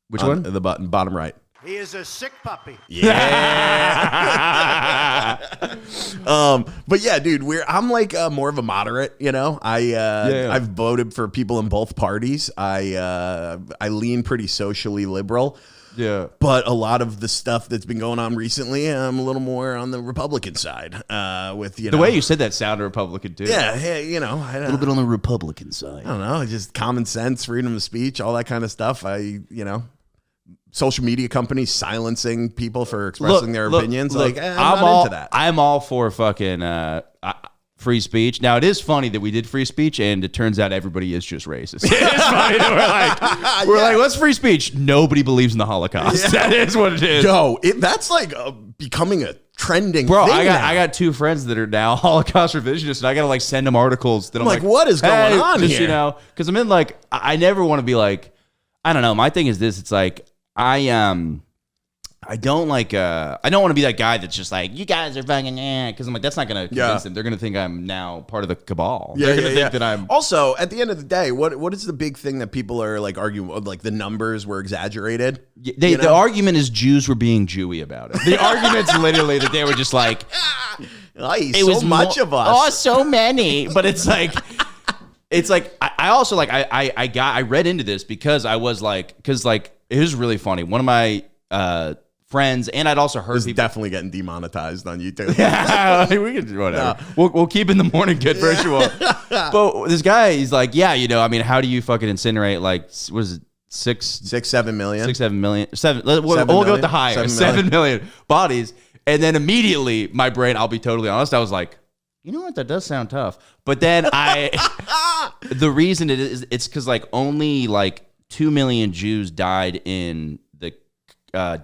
Which On one? The button, bottom right. He is a sick puppy. Yeah. But yeah, dude, I'm like more of a moderate, I've voted for people in both parties. I lean pretty socially liberal. Yeah. But a lot of the stuff that's been going on recently, I'm a little more on the Republican side. With The way you said that sounded Republican too. yeah, hey, a little bit on the Republican side. I don't know, just common sense, freedom of speech, all that kind of stuff. Social media companies silencing people for expressing their opinions. I'm not into that. I'm all for fucking free speech. Now, it is funny that we did free speech, and it turns out everybody is just racist. It is funny that we're like, what's free speech? Nobody believes in the Holocaust. Yeah. That is what it is. Yo, that's like becoming a trending Bro, thing I now. got two friends that are now Holocaust revisionists, and I gotta like send them articles that I'm like, what is going on just, here? Because I'm in like, I never want to be like, I don't know. My thing is this. It's like, I don't want to be that guy that's just like, you guys are fucking because I'm like, that's not gonna convince them. They're gonna think I'm now part of the cabal. They're gonna think that I'm also, at the end of the day, what is the big thing that people are like arguing, like the numbers were exaggerated? the argument is Jews were being Jewy about it. The argument's literally that they were just like, it was much of us. Oh, so many. But it's like I also like I read into this because I was like, it was really funny. One of my friends, and I'd also heard This is people definitely getting demonetized on YouTube. yeah, we can do whatever. We'll keep in the morning good virtual. But this guy, he's like, yeah, how do you fucking incinerate like what is it? 7 million. 7 million. We'll go million? with the higher. 7 million bodies. And then immediately my brain, I'll be totally honest, I was like, you know what? That does sound tough. But then the reason it's because like only like 2 million Jews died in the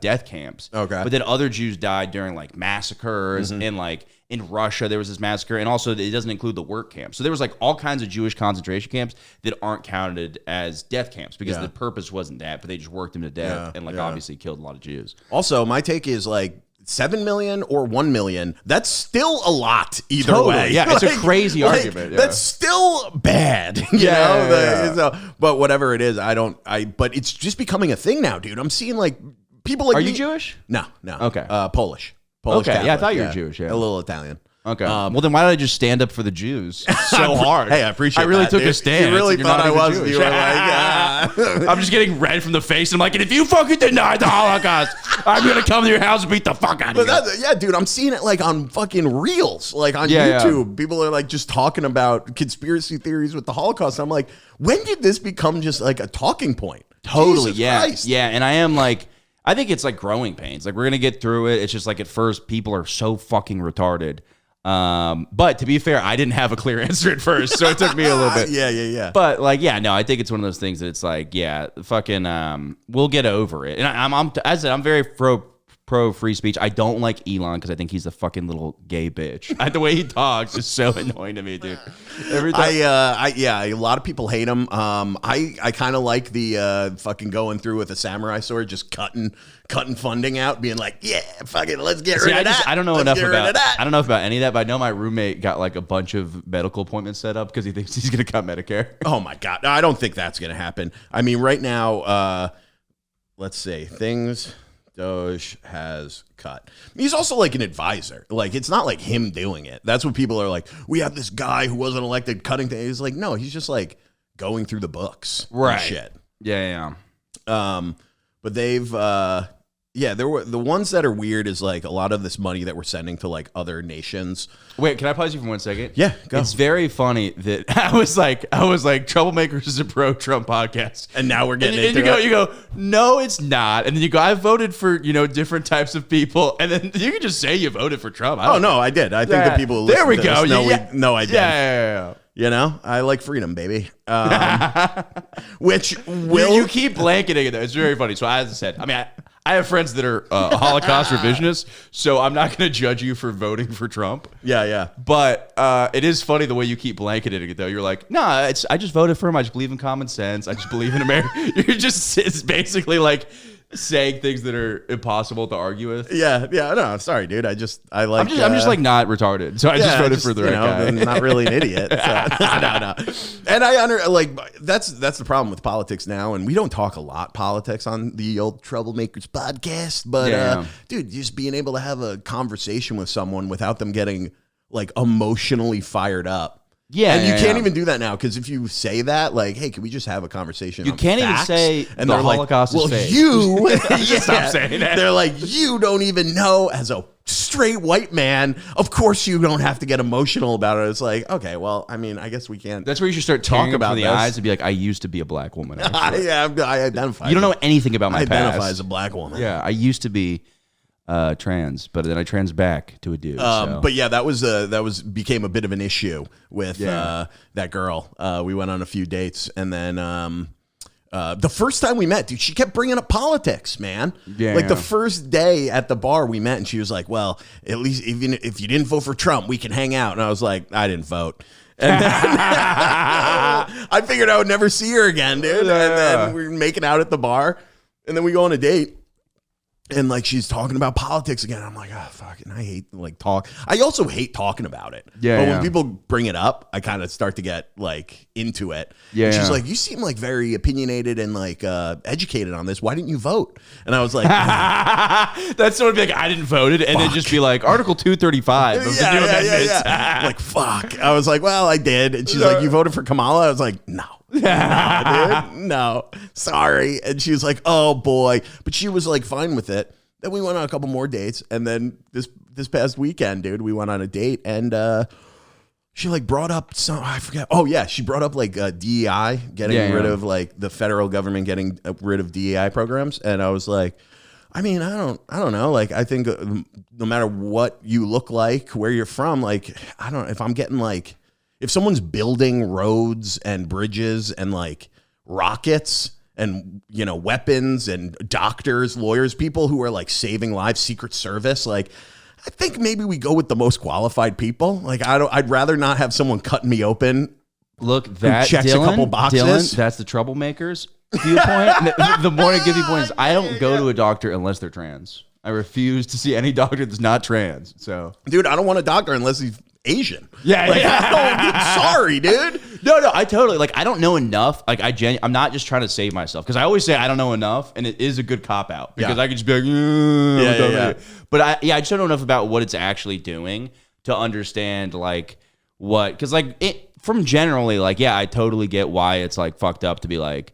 death camps. Okay. But then other Jews died during like massacres and like in Russia there was this massacre, and also it doesn't include the work camps. So there was like all kinds of Jewish concentration camps that aren't counted as death camps because the purpose wasn't that, but they just worked them to death and like obviously killed a lot of Jews. Also, my take is like 7 million or 1 million. That's still a lot either Totally. way. Yeah, it's a crazy argument. Yeah. That's still bad. You know? So, but whatever it is, but it's just becoming a thing now, dude. I'm seeing like people like Are me. you Jewish? No. Okay. Polish. Okay, yeah, I Catholic, thought you were Jewish, yeah. A little Italian. Okay. Well, then why did I just stand up for the Jews so hard? Hey, I appreciate I really that, took dude. a stand. You really You're thought not I even was. Jewish. You were like, I'm just getting red from the face. And I'm like, and if you fucking deny the Holocaust, I'm going to come to your house and beat the fuck out of you. yeah, dude, I'm seeing it like on fucking reels, like on YouTube. Yeah. People are like just talking about conspiracy theories with the Holocaust. I'm like, when did this become just like a talking point? Totally, Jesus yeah. Christ. Yeah, and I am like, I think it's like growing pains. Like we're going to get through it. It's just like at first people are so fucking retarded. But to be fair, I didn't have a clear answer at first, so it took me a little bit. Yeah. But like, yeah, no, I think it's one of those things that it's like, yeah, fucking, we'll get over it. And I'm as I said, I'm very pro free speech. I don't like Elon because I think he's a fucking little gay bitch. The way he talks is so annoying to me, dude. Every time. A lot of people hate him. I kind of like the fucking going through with a samurai sword, just cutting funding out, being like, yeah, fuck it, let's get rid of that. I don't know enough about that. I don't know about any of that, but I know my roommate got like a bunch of medical appointments set up because he thinks he's gonna cut Medicare. Oh my god, I don't think that's gonna happen. I mean, right now, let's see, things Doge has cut. He's also like an advisor. Like, it's not like him doing it. That's what people are like. We have this guy who wasn't elected cutting things. He's like, no, he's just like going through the books, and shit. Yeah. But they've, there were the ones that are weird is like a lot of this money that we're sending to like other nations. Wait, can I pause you for 1 second? Yeah, go. It's very funny that I was like, Troublemakers is a pro-Trump podcast, And now we're getting and into you go, no, it's not, and then you go, I voted for different types of people, and then you can just say you voted for Trump. No, I did. I think the people who there we listen to go. this know I did. Yeah. You know, I like freedom, baby. Which will You keep blanketing it though. It's very funny. So as I said, I mean, I have friends that are Holocaust revisionists, so I'm not going to judge you for voting for Trump. Yeah. But it is funny the way you keep blanketing it though. You're like, I just voted for him. I just believe in common sense. I just believe in America. It's basically like saying things that are impossible to argue with. Yeah. No, sorry, dude. I'm just like not retarded, so I just voted for the right guy. I'm not really an idiot. So, no. And that's the problem with politics now. And we don't talk a lot politics on the old Troublemakers podcast. But dude, just being able to have a conversation with someone without them getting like emotionally fired up. Yeah, and you can't even do that now because if you say that, like, hey, can we just have a conversation? You can't even say and the they're Holocaust like, is fake. You Stop saying that. They're like, you don't even know as a straight white man. Of course, you don't have to get emotional about it. It's like, okay, well, I mean, I guess we can't. That's where you should start talking about the eyes and be like, I used to be a black woman. I identify. You don't know anything about my past. I identify as a black woman. Yeah, I used to be trans, but then I trans back to a dude. But yeah, that became a bit of an issue with that girl. We went on a few dates, and then the first time we met, dude, she kept bringing up politics, man. Yeah, like the first day at the bar we met, and she was like, "Well, at least even if you didn't vote for Trump, we can hang out." And I was like, "I didn't vote." And then I figured I would never see her again, dude. And then we were making out at the bar, and then we go on a date. And like she's talking about politics again. I'm like, oh fuck, and I hate like talk. I also hate talking about it. Yeah. But when people bring it up, I kind of start to get like into it. Yeah. And she's like, you seem like very opinionated and like educated on this. Why didn't you vote? And I was like, that's sort of like I didn't vote it, and then just be like Article 235 of the new amendments. Like fuck. I was like, well, I did. And she's like, you voted for Kamala? I was like, no. No, dude. No. Sorry. And she was like, oh boy. But she was like fine with it. Then we went on a couple more dates. And then this past weekend, dude, we went on a date and she like brought up some, I forget. Oh yeah. She brought up like DEI, getting rid of like the federal government getting rid of DEI programs. And I was like, I mean, I don't know. Like, I think no matter what you look like, where you're from, like, I don't know if I'm getting like, if someone's building roads and bridges and like rockets and, weapons and doctors, lawyers, people who are like saving lives, Secret Service, like I think maybe we go with the most qualified people. Like I'd rather not have someone cutting me open. Look, that checks Dylan, a couple boxes. Dylan, that's the Troublemakers viewpoint. The more I give you points, I don't go to a doctor unless they're trans. I refuse to see any doctor that's not trans. So, dude, I don't want a doctor unless he's Asian. Yeah, like, sorry, dude. No, I totally I don't know enough. Like I'm not just trying to save myself because I always say I don't know enough, and it is a good cop out because I could just be like, yeah. But I just don't know enough about what it's actually doing to understand like what because like it from generally like I totally get why it's like fucked up to be like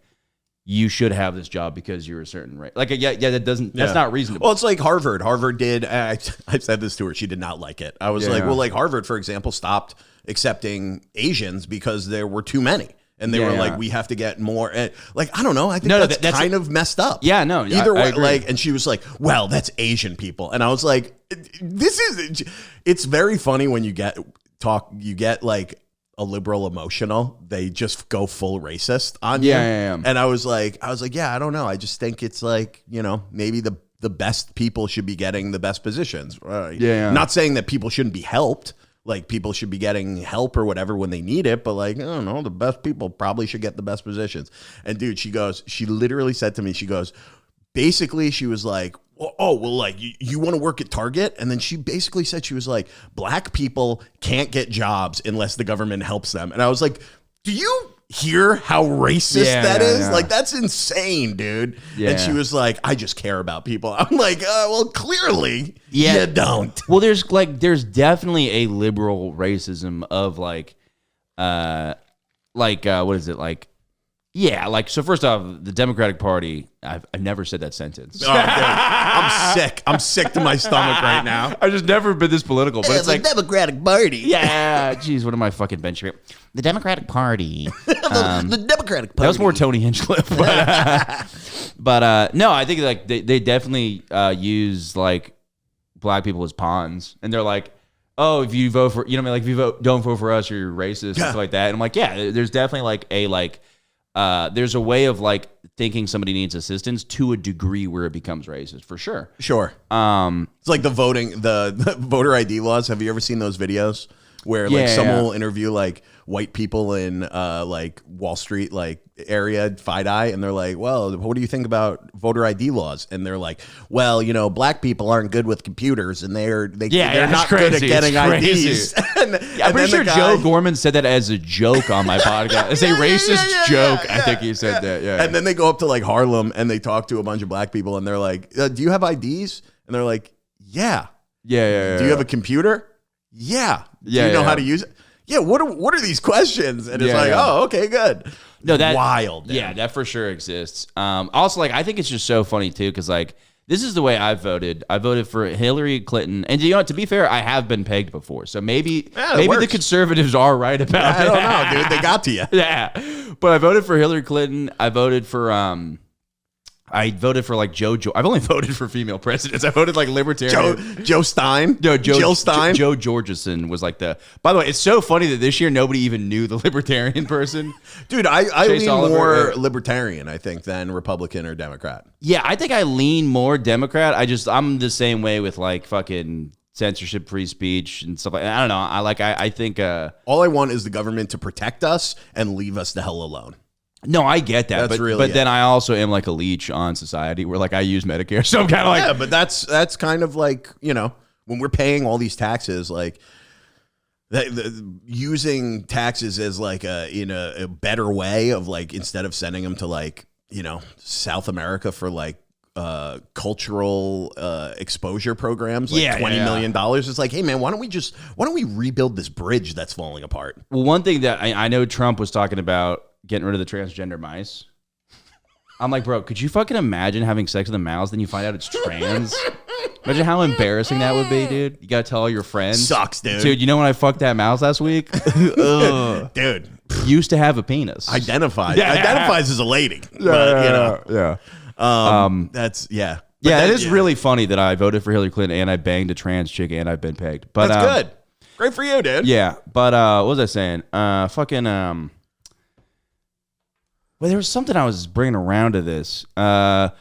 you should have this job because you're a certain race. Like, that's not reasonable. Well, it's like Harvard. Harvard did, I said this to her, she did not like it. I was like, well, like Harvard, for example, stopped accepting Asians because there were too many. And they were like, we have to get more. Like, I don't know. I think that's kind of messed up. Yeah, no. Either way, like, and she was like, well, that's Asian people. And I was like, it's very funny when you get like, a liberal emotional, they just go full racist on you. Yeah. And I was like, yeah, I don't know. I just think it's like, maybe the the best people should be getting the best positions. Yeah. Not saying that people shouldn't be helped. Like, people should be getting help or whatever when they need it, but like, I don't know, the best people probably should get the best positions. And dude, she literally said to me, she goes, basically, she was like, oh, well, like, you want to work at Target? And then she basically said, she was like, black people can't get jobs unless the government helps them. And I was like, do you hear how racist that is? Yeah. Like, that's insane, dude. Yeah. And she was like, I just care about people. I'm like, well, clearly you don't. Well, there's definitely a liberal racism of like what is it like? Yeah, like, so first off, the Democratic Party, I've never said that sentence. Oh, dude, I'm sick. I'm sick to my stomach right now. I've just never been this political, but it's like Democratic Party. yeah, geez, what am I fucking benching? The Democratic Party. The Democratic Party. That was more Tony Hinchcliffe, but no, I think like they definitely use like black people as pawns, and they're like, oh, if you vote for, you know what I mean, like, if you don't vote for us, you're racist and stuff like that. And I'm like, yeah, there's definitely like there's a way of like thinking somebody needs assistance to a degree where it becomes racist, for sure. Sure. It's like the voter ID laws. Have you ever seen those videos where like someone will interview like white people in like Wall Street like area, FIDI, and they're like, well, what do you think about voter ID laws? And they're like, well, you know, black people aren't good with computers, and they're not good at getting IDs. I'm pretty sure Joe Gorman said that as a joke on my podcast. It's a racist joke. I think he said that. Yeah. And then they go up to like Harlem and they talk to a bunch of black people, and they're like, do you have IDs? And they're like, yeah. Do you have a computer? Yeah. Do you know how to use it? Yeah. What are these questions? And it's like, oh, okay, good. No, that wild. Man. Yeah, that for sure exists. Also, like, I think it's just so funny too, because like, this is the way I voted. I voted for Hillary Clinton, and you know what? To be fair, I have been pegged before, so maybe the conservatives are right about I don't know, dude. They got to you. Yeah, but I voted for Hillary Clinton. I voted for like I've only voted for female presidents. I voted like libertarian. Joe Stein. No, Jill Stein. Joe Georgeson was like the. By the way, it's so funny that this year nobody even knew the libertarian person. Dude, I lean more libertarian, I think, than Republican or Democrat. Yeah, I think I lean more Democrat. I'm the same way with like fucking censorship, free speech, and stuff like that. I don't know. I think all I want is the government to protect us and leave us the hell alone. No, I get that, but then I also am like a leech on society where like I use Medicare, so I'm kind of like, yeah, but that's kind of like, you know, when we're paying all these taxes, like using taxes as like a better way of like, instead of sending them to like, you know, South America for like cultural exposure programs, like $20 million. It's like, hey man, why don't we rebuild this bridge that's falling apart? Well, one thing that I know Trump was talking about, getting rid of the transgender mice. I'm like, bro, could you fucking imagine having sex with a mouse, then you find out it's trans? Imagine how embarrassing that would be, dude. You gotta tell all your friends. Sucks, dude. Dude, you know when I fucked that mouse last week? Dude. Used to have a penis. Identifies as a lady. But, you know. That's, yeah. But yeah, it is really funny that I voted for Hillary Clinton and I banged a trans chick and I've been pegged. But that's good. Great for you, dude. Yeah, but what was I saying? Well, there was something I was bringing around to this. Then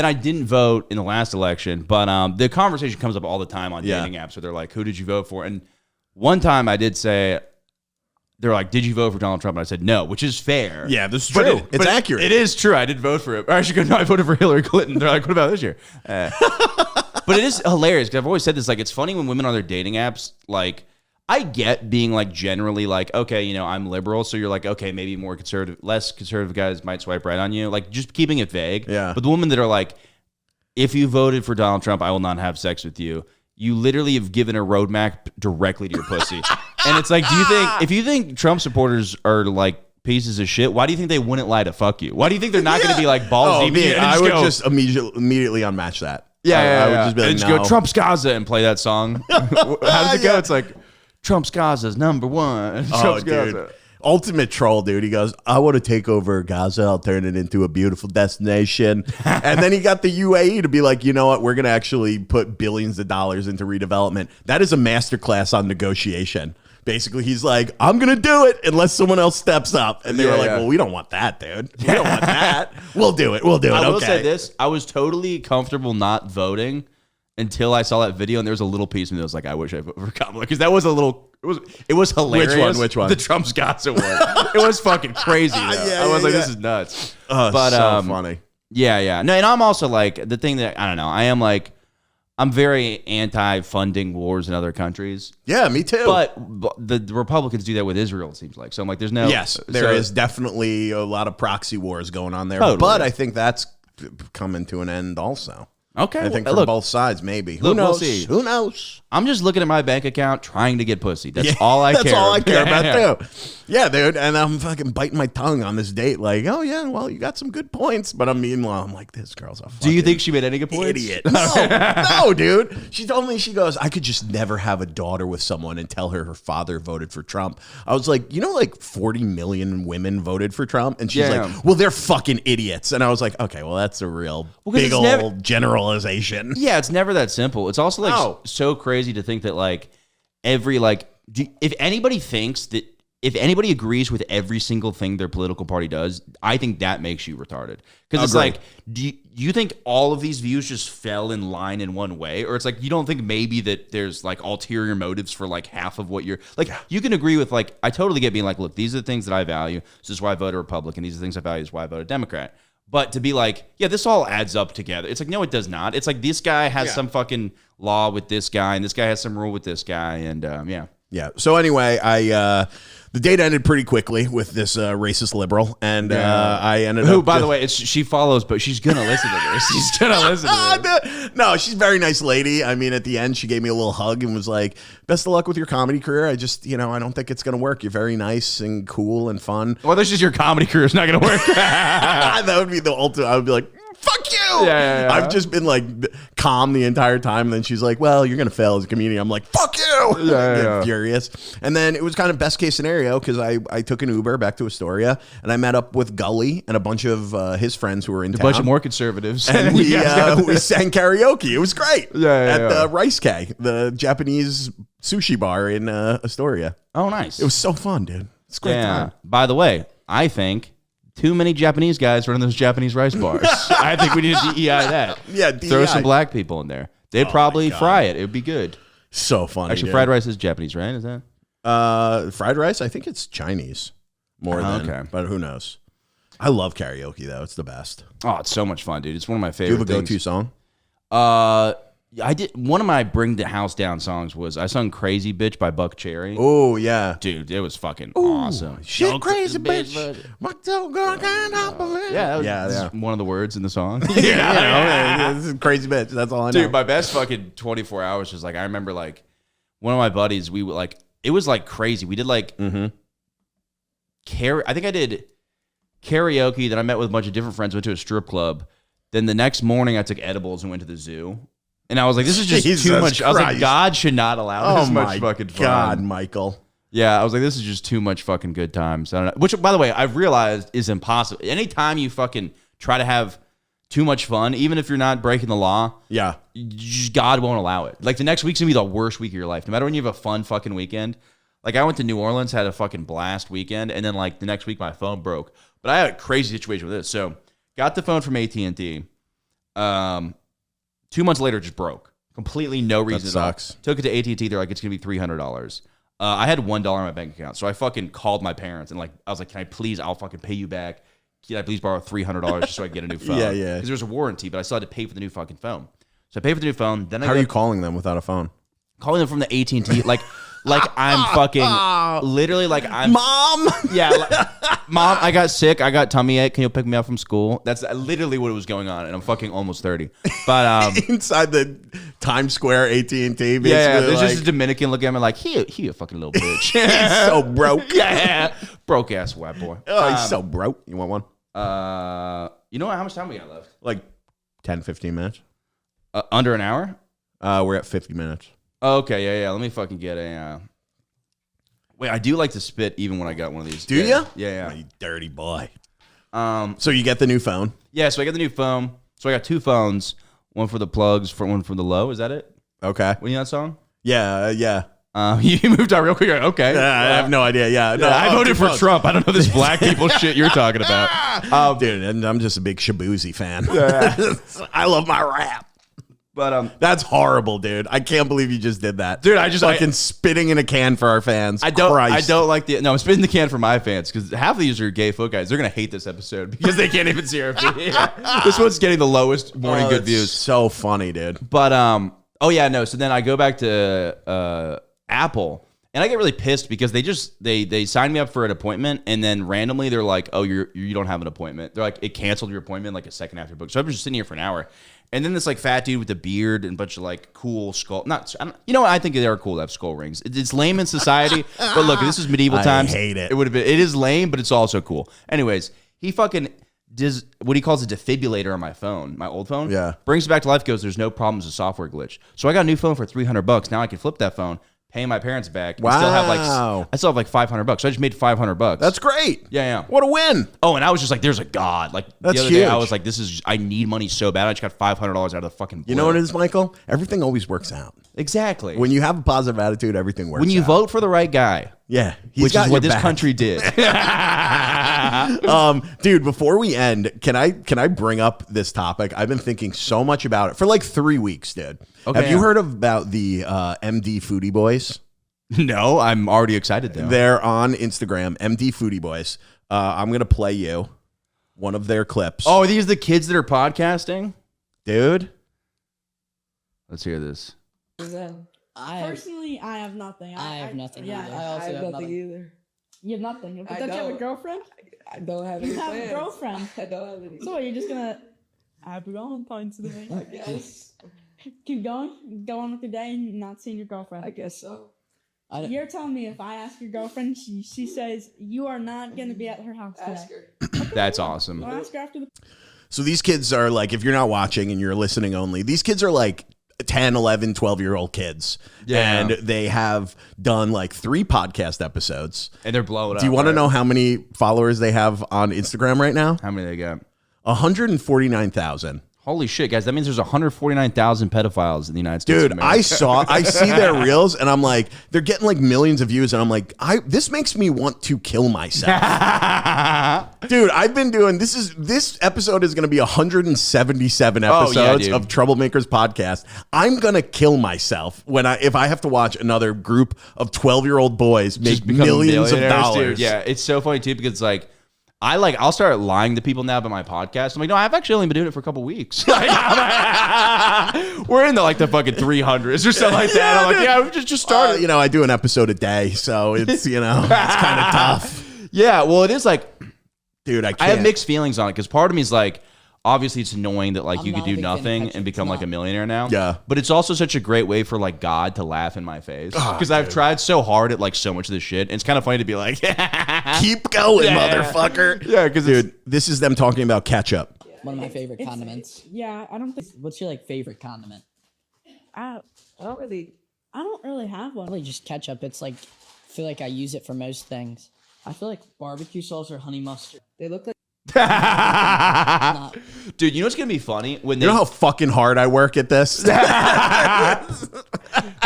I didn't vote in the last election, but the conversation comes up all the time on dating apps where they're like, who did you vote for? And one time I did say, they're like, did you vote for Donald Trump? And I said, no, which is fair. Yeah, this is true. It's accurate. It is true. I did vote for it. Or I should go, no, I voted for Hillary Clinton. They're like, what about this year? But it is hilarious because I've always said this, like, it's funny when women on their dating apps, like, I get being like generally like, okay, you know, I'm liberal. So you're like, okay, maybe less conservative guys might swipe right on you. Like just keeping it vague. Yeah. But the women that are like, if you voted for Donald Trump, I will not have sex with you. You literally have given a roadmap directly to your pussy. And it's like, if you think Trump supporters are like pieces of shit, why do you think they wouldn't lie to fuck you? Why do you think they're not going to be like balls deep? I would just immediately unmatch that. Yeah. I would just be like, and just go Trump's Gaza and play that song. How does it go? It's like, Trump's Gaza's number one. Trump's dude. Gaza. Ultimate troll, dude. He goes, I want to take over Gaza. I'll turn it into a beautiful destination. And then he got the UAE to be like, you know what? We're going to actually put billions of dollars into redevelopment. That is a masterclass on negotiation. basically he's like, I'm gonna do it unless someone else steps up. And they were like, yeah. well, we don't want that, dude. We don't want that. We'll do it. We'll do it. I will Okay. say this: I was totally comfortable not voting until I saw that video, and there was a little piece of me that was like, I wish I voted for Kamala, because that was a little. It was hilarious. Which one? The Trump Scots award. It was fucking crazy. I was like, this is nuts. But so funny. Yeah. No, and I'm also like, the thing that I don't know. I am like, I'm very anti-funding wars in other countries. Yeah, me too. But the Republicans do that with Israel, it seems like. So I'm like, there's no. Yes, there is definitely a lot of proxy wars going on there. Totally. But I think that's coming to an end also. Okay. I think well, from both sides, maybe. Who look, we'll knows? see. Who knows? I'm just looking at my bank account, trying to get pussy. That's all I care. That's all I care about Yeah. too. Yeah, dude. And I'm fucking biting my tongue on this date, like, oh yeah, well, you got some good points. But meanwhile, I'm like, this girl's a Do you fucking think she made any good points? idiot. No, dude. She told me, she goes, I could just never have a daughter with someone and tell her father voted for Trump. I was like, like 40 million women voted for Trump, and she's Yeah. like, well, they're fucking idiots. And I was like, okay, well, that's a real 'cause big it's old never- generalization. Yeah, it's never that simple. It's also like No. so crazy to think that like if anybody thinks that if anybody agrees with every single thing their political party does, I think that makes you retarded. Because it's Agreed. like, do you think all of these views just fell in line in one way? Or it's like, you don't think maybe that there's like ulterior motives for like half of what you're like, you can agree with like, I totally get being like, look, these are the things that I value. This is why I voted Republican. These are the things I value. This is why I voted Democrat. But to be like, yeah, this all adds up together. It's like, no, it does not. It's like this guy has some fucking law with this guy, and this guy has some rule with this guy, and yeah. Yeah. So anyway, the date ended pretty quickly with this racist liberal, and I ended up. Who, by the way, she follows, but she's gonna listen to this. She's gonna listen to this. No, she's a very nice lady. I mean, at the end, she gave me a little hug and was like, "Best of luck with your comedy career. I just, I don't think it's gonna work. You're very nice and cool and fun." Well, this is your comedy career. It's not gonna work. That would be the ultimate. I would be like, fuck you. Yeah. I've just been like calm the entire time. And then she's like, well, you're going to fail as a comedian. I'm like, fuck you. Yeah. Furious. And then it was kind of best case scenario because I took an Uber back to Astoria and I met up with Gully and a bunch of his friends who were in town. A bunch of more conservatives. And we sang karaoke. It was great. Yeah. At Rice K, the Japanese sushi bar in Astoria. Oh, nice. It was so fun, dude. It's a great time. By the way, I think too many Japanese guys running those Japanese rice bars. I think we need to DEI that. Yeah, Throw DEI. some black people in there. They'd probably God. fry it. It would be good. So funny. Actually, dude. fried rice is Japanese, right? Is that? Fried rice, I think it's Chinese more than, okay. but who knows? I love karaoke though; it's the best. Oh, it's so much fun, dude. It's one of my Do you favorite have a things. go-to song? I did one of my Bring the House Down songs was I sung Crazy Bitch by Buck Cherry. Oh yeah, Dude, it was fucking awesome. shit, Don't crazy bitch. bitch. What the girl can't help it. Yeah, yeah, that's yeah. one of the words in the song. This is crazy bitch. That's all I know. Dude, my best fucking 24 hours was like, I remember like one of my buddies, we would like, it was like crazy. We did like, I think I did karaoke. Then I met with a bunch of different friends, went to a strip club. Then the next morning I took edibles and went to the zoo. And I was like, this is just Jesus too much. I was like, Christ. God should not allow this much fucking fun. God, Michael. Yeah, I was like, this is just too much fucking good times. I don't know. Which, by the way, I've realized is impossible. Anytime you fucking try to have too much fun, even if you're not breaking the law, Yeah. God won't allow it. Like the next week's gonna be the worst week of your life. No matter when you have a fun fucking weekend. Like I went to New Orleans, had a fucking blast weekend, and then like the next week my phone broke. But I had a crazy situation with this. So got the phone from AT&T. 2 months later, it just broke. Completely no reason at all. sucks. Took it to AT&T. They're like, it's gonna be $300. I had $1 in my bank account, so I fucking called my parents and like I was like, can I please? I'll fucking pay you back. Can I please borrow $300 just so I can get a new phone? Yeah. Because there's a warranty, but I still had to pay for the new fucking phone. So I paid for the new phone. Then I How are go you calling them without a phone? calling them from the AT&T, like I'm fucking literally like I'm Mom. yeah, Mom, I got sick. I got tummy ache. Can you pick me up from school? That's literally what was going on, and I'm fucking almost 30. But Inside the Times Square AT&T. Basically, yeah, there's like, just a Dominican looking at me like, he a fucking little bitch. he's so broke. Yeah, broke ass white boy. Oh, he's so broke. You want one? You know what? How much time we got left? Like 10, 15 minutes. Under an hour? We're at 50 minutes. Okay, yeah. Let me fucking get a. Wait, I do like to spit even when I got one of these. Do you? Yeah. Oh, you dirty boy. So you get the new phone. Yeah, so I got the new phone. So I got two phones. One for the plugs, one for the low. Is that it? Okay. When you know that song? Yeah. You moved on real quick. Okay. I have no idea. Yeah, no, I voted for Trump. I don't know this black people shit you're talking about. Dude, and I'm just a big Shabuzi fan. I love my rap. But That's horrible, dude. I can't believe you just did that. Dude, fucking spitting in a can for our fans. I don't Christ. like the. No, I'm spitting the can for my fans because half of these are gay folk guys. They're gonna hate this episode because they can't even see our feed. This one's getting the lowest morning good that's views. So funny, dude. But oh yeah, no. So then I go back to Apple, and I get really pissed because they signed me up for an appointment, and then randomly they're like, "Oh, you don't have an appointment." They're like, "It canceled your appointment like a second after book." So I was just sitting here for an hour, and then this like fat dude with a beard and a bunch of like cool skull. You know what? I think they are cool to have skull rings. It's lame in society, but look, this is medieval times. I hate it. It would have been. It is lame, but it's also cool. Anyways, he fucking does what he calls a defibrillator on my phone, my old phone. Yeah. Brings Brings it back to life. Goes, there's no problems. A software glitch. So I got a new phone for $300. Now I can flip that phone, pay my parents back. Wow. I still have like $500. So I just made $500. That's great. Yeah. What a win. Oh, and I was just like, there's a God. Like That's the other day, I huge. was like, I need money so bad. I just got $500 out of the fucking blue. You know what it is, Michael? Everything always works out. Exactly. When you have a positive attitude, everything works When you out. vote for the right guy. Yeah. Which is what this country did. Dude, before we end, can I bring up this topic? I've been thinking so much about it for like 3 weeks, dude. Okay, Have you yeah. heard about the MD Foodie Boys? No, I'm already excited though. They're on Instagram, MD Foodie Boys. I'm going to play you one of their clips. Oh, are these the kids that are podcasting? Dude. Let's hear this. Personally, I have nothing. I have nothing Yeah, either. I also have nothing either. You have nothing. But I don't you have a don't. girlfriend? I don't have any You have a plans. girlfriend. I don't have any. So what, you're just gonna happy Valentine's Day? I guess. Keep going? Go on with your day and not seeing your girlfriend. I guess so. You're telling me if I ask your girlfriend, she says you are not gonna be at her house today. Ask her. That's awesome. I'll ask her after the. So these kids are like, if you're not watching and you're listening only, these kids are like 10, 11, 12-year-old kids. Yeah. And they have done like 3 podcast episodes. And they're blowing up. Do you want to right? know how many followers they have on Instagram right now? How many they got? 149,000. Holy shit, guys. That means there's 149,000 pedophiles in the United States. Dude, of America. I see their reels and I'm like, they're getting like millions of views and I'm like, this makes me want to kill myself. Dude, I've been doing this episode is going to be 177 episodes dude. of Troublemakers podcast. I'm going to kill myself if I have to watch another group of 12-year-old boys make Just become millions of millionaires, dollars. dude. Yeah, it's so funny too because it's like I'll start lying to people now about my podcast. I'm like, no, I've actually only been doing it for a couple weeks. We're in the fucking 300s or something like that. I'm like, yeah, we just started. I do an episode a day, so it's it's kind of tough. Yeah, well, it is like, Dude, I I can't. have mixed feelings on it because part of me is like, obviously it's annoying that like I'm you could not a do big fan of nothing ketchup. and become like a It's not. millionaire now. Yeah. But it's also such a great way for like God to laugh in my face Oh, because I've tried so hard at like so much of this shit. And it's kind of funny to be like, Keep going, Yeah. motherfucker. yeah, because Dude, this is them talking about ketchup. One of my favorite condiments. Yeah, I don't think. What's your favorite condiment? I I don't really. have one. Probably just ketchup. It's I feel like I use it for most things. I feel like barbecue sauce or honey mustard. They look like. Not, dude, you know what's gonna be funny when You know how fucking hard I work at this?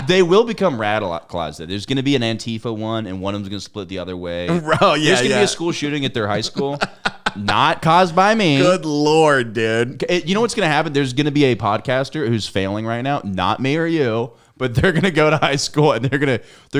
they will become radicalized. There's gonna be an Antifa one, and one of them's gonna split the other way. Bro, yeah, There's gonna be a school shooting at their high school, not caused by me. Good Lord, dude. You know what's gonna happen? There's gonna be a podcaster who's failing right now, not me or you, but they're gonna go to high school and they're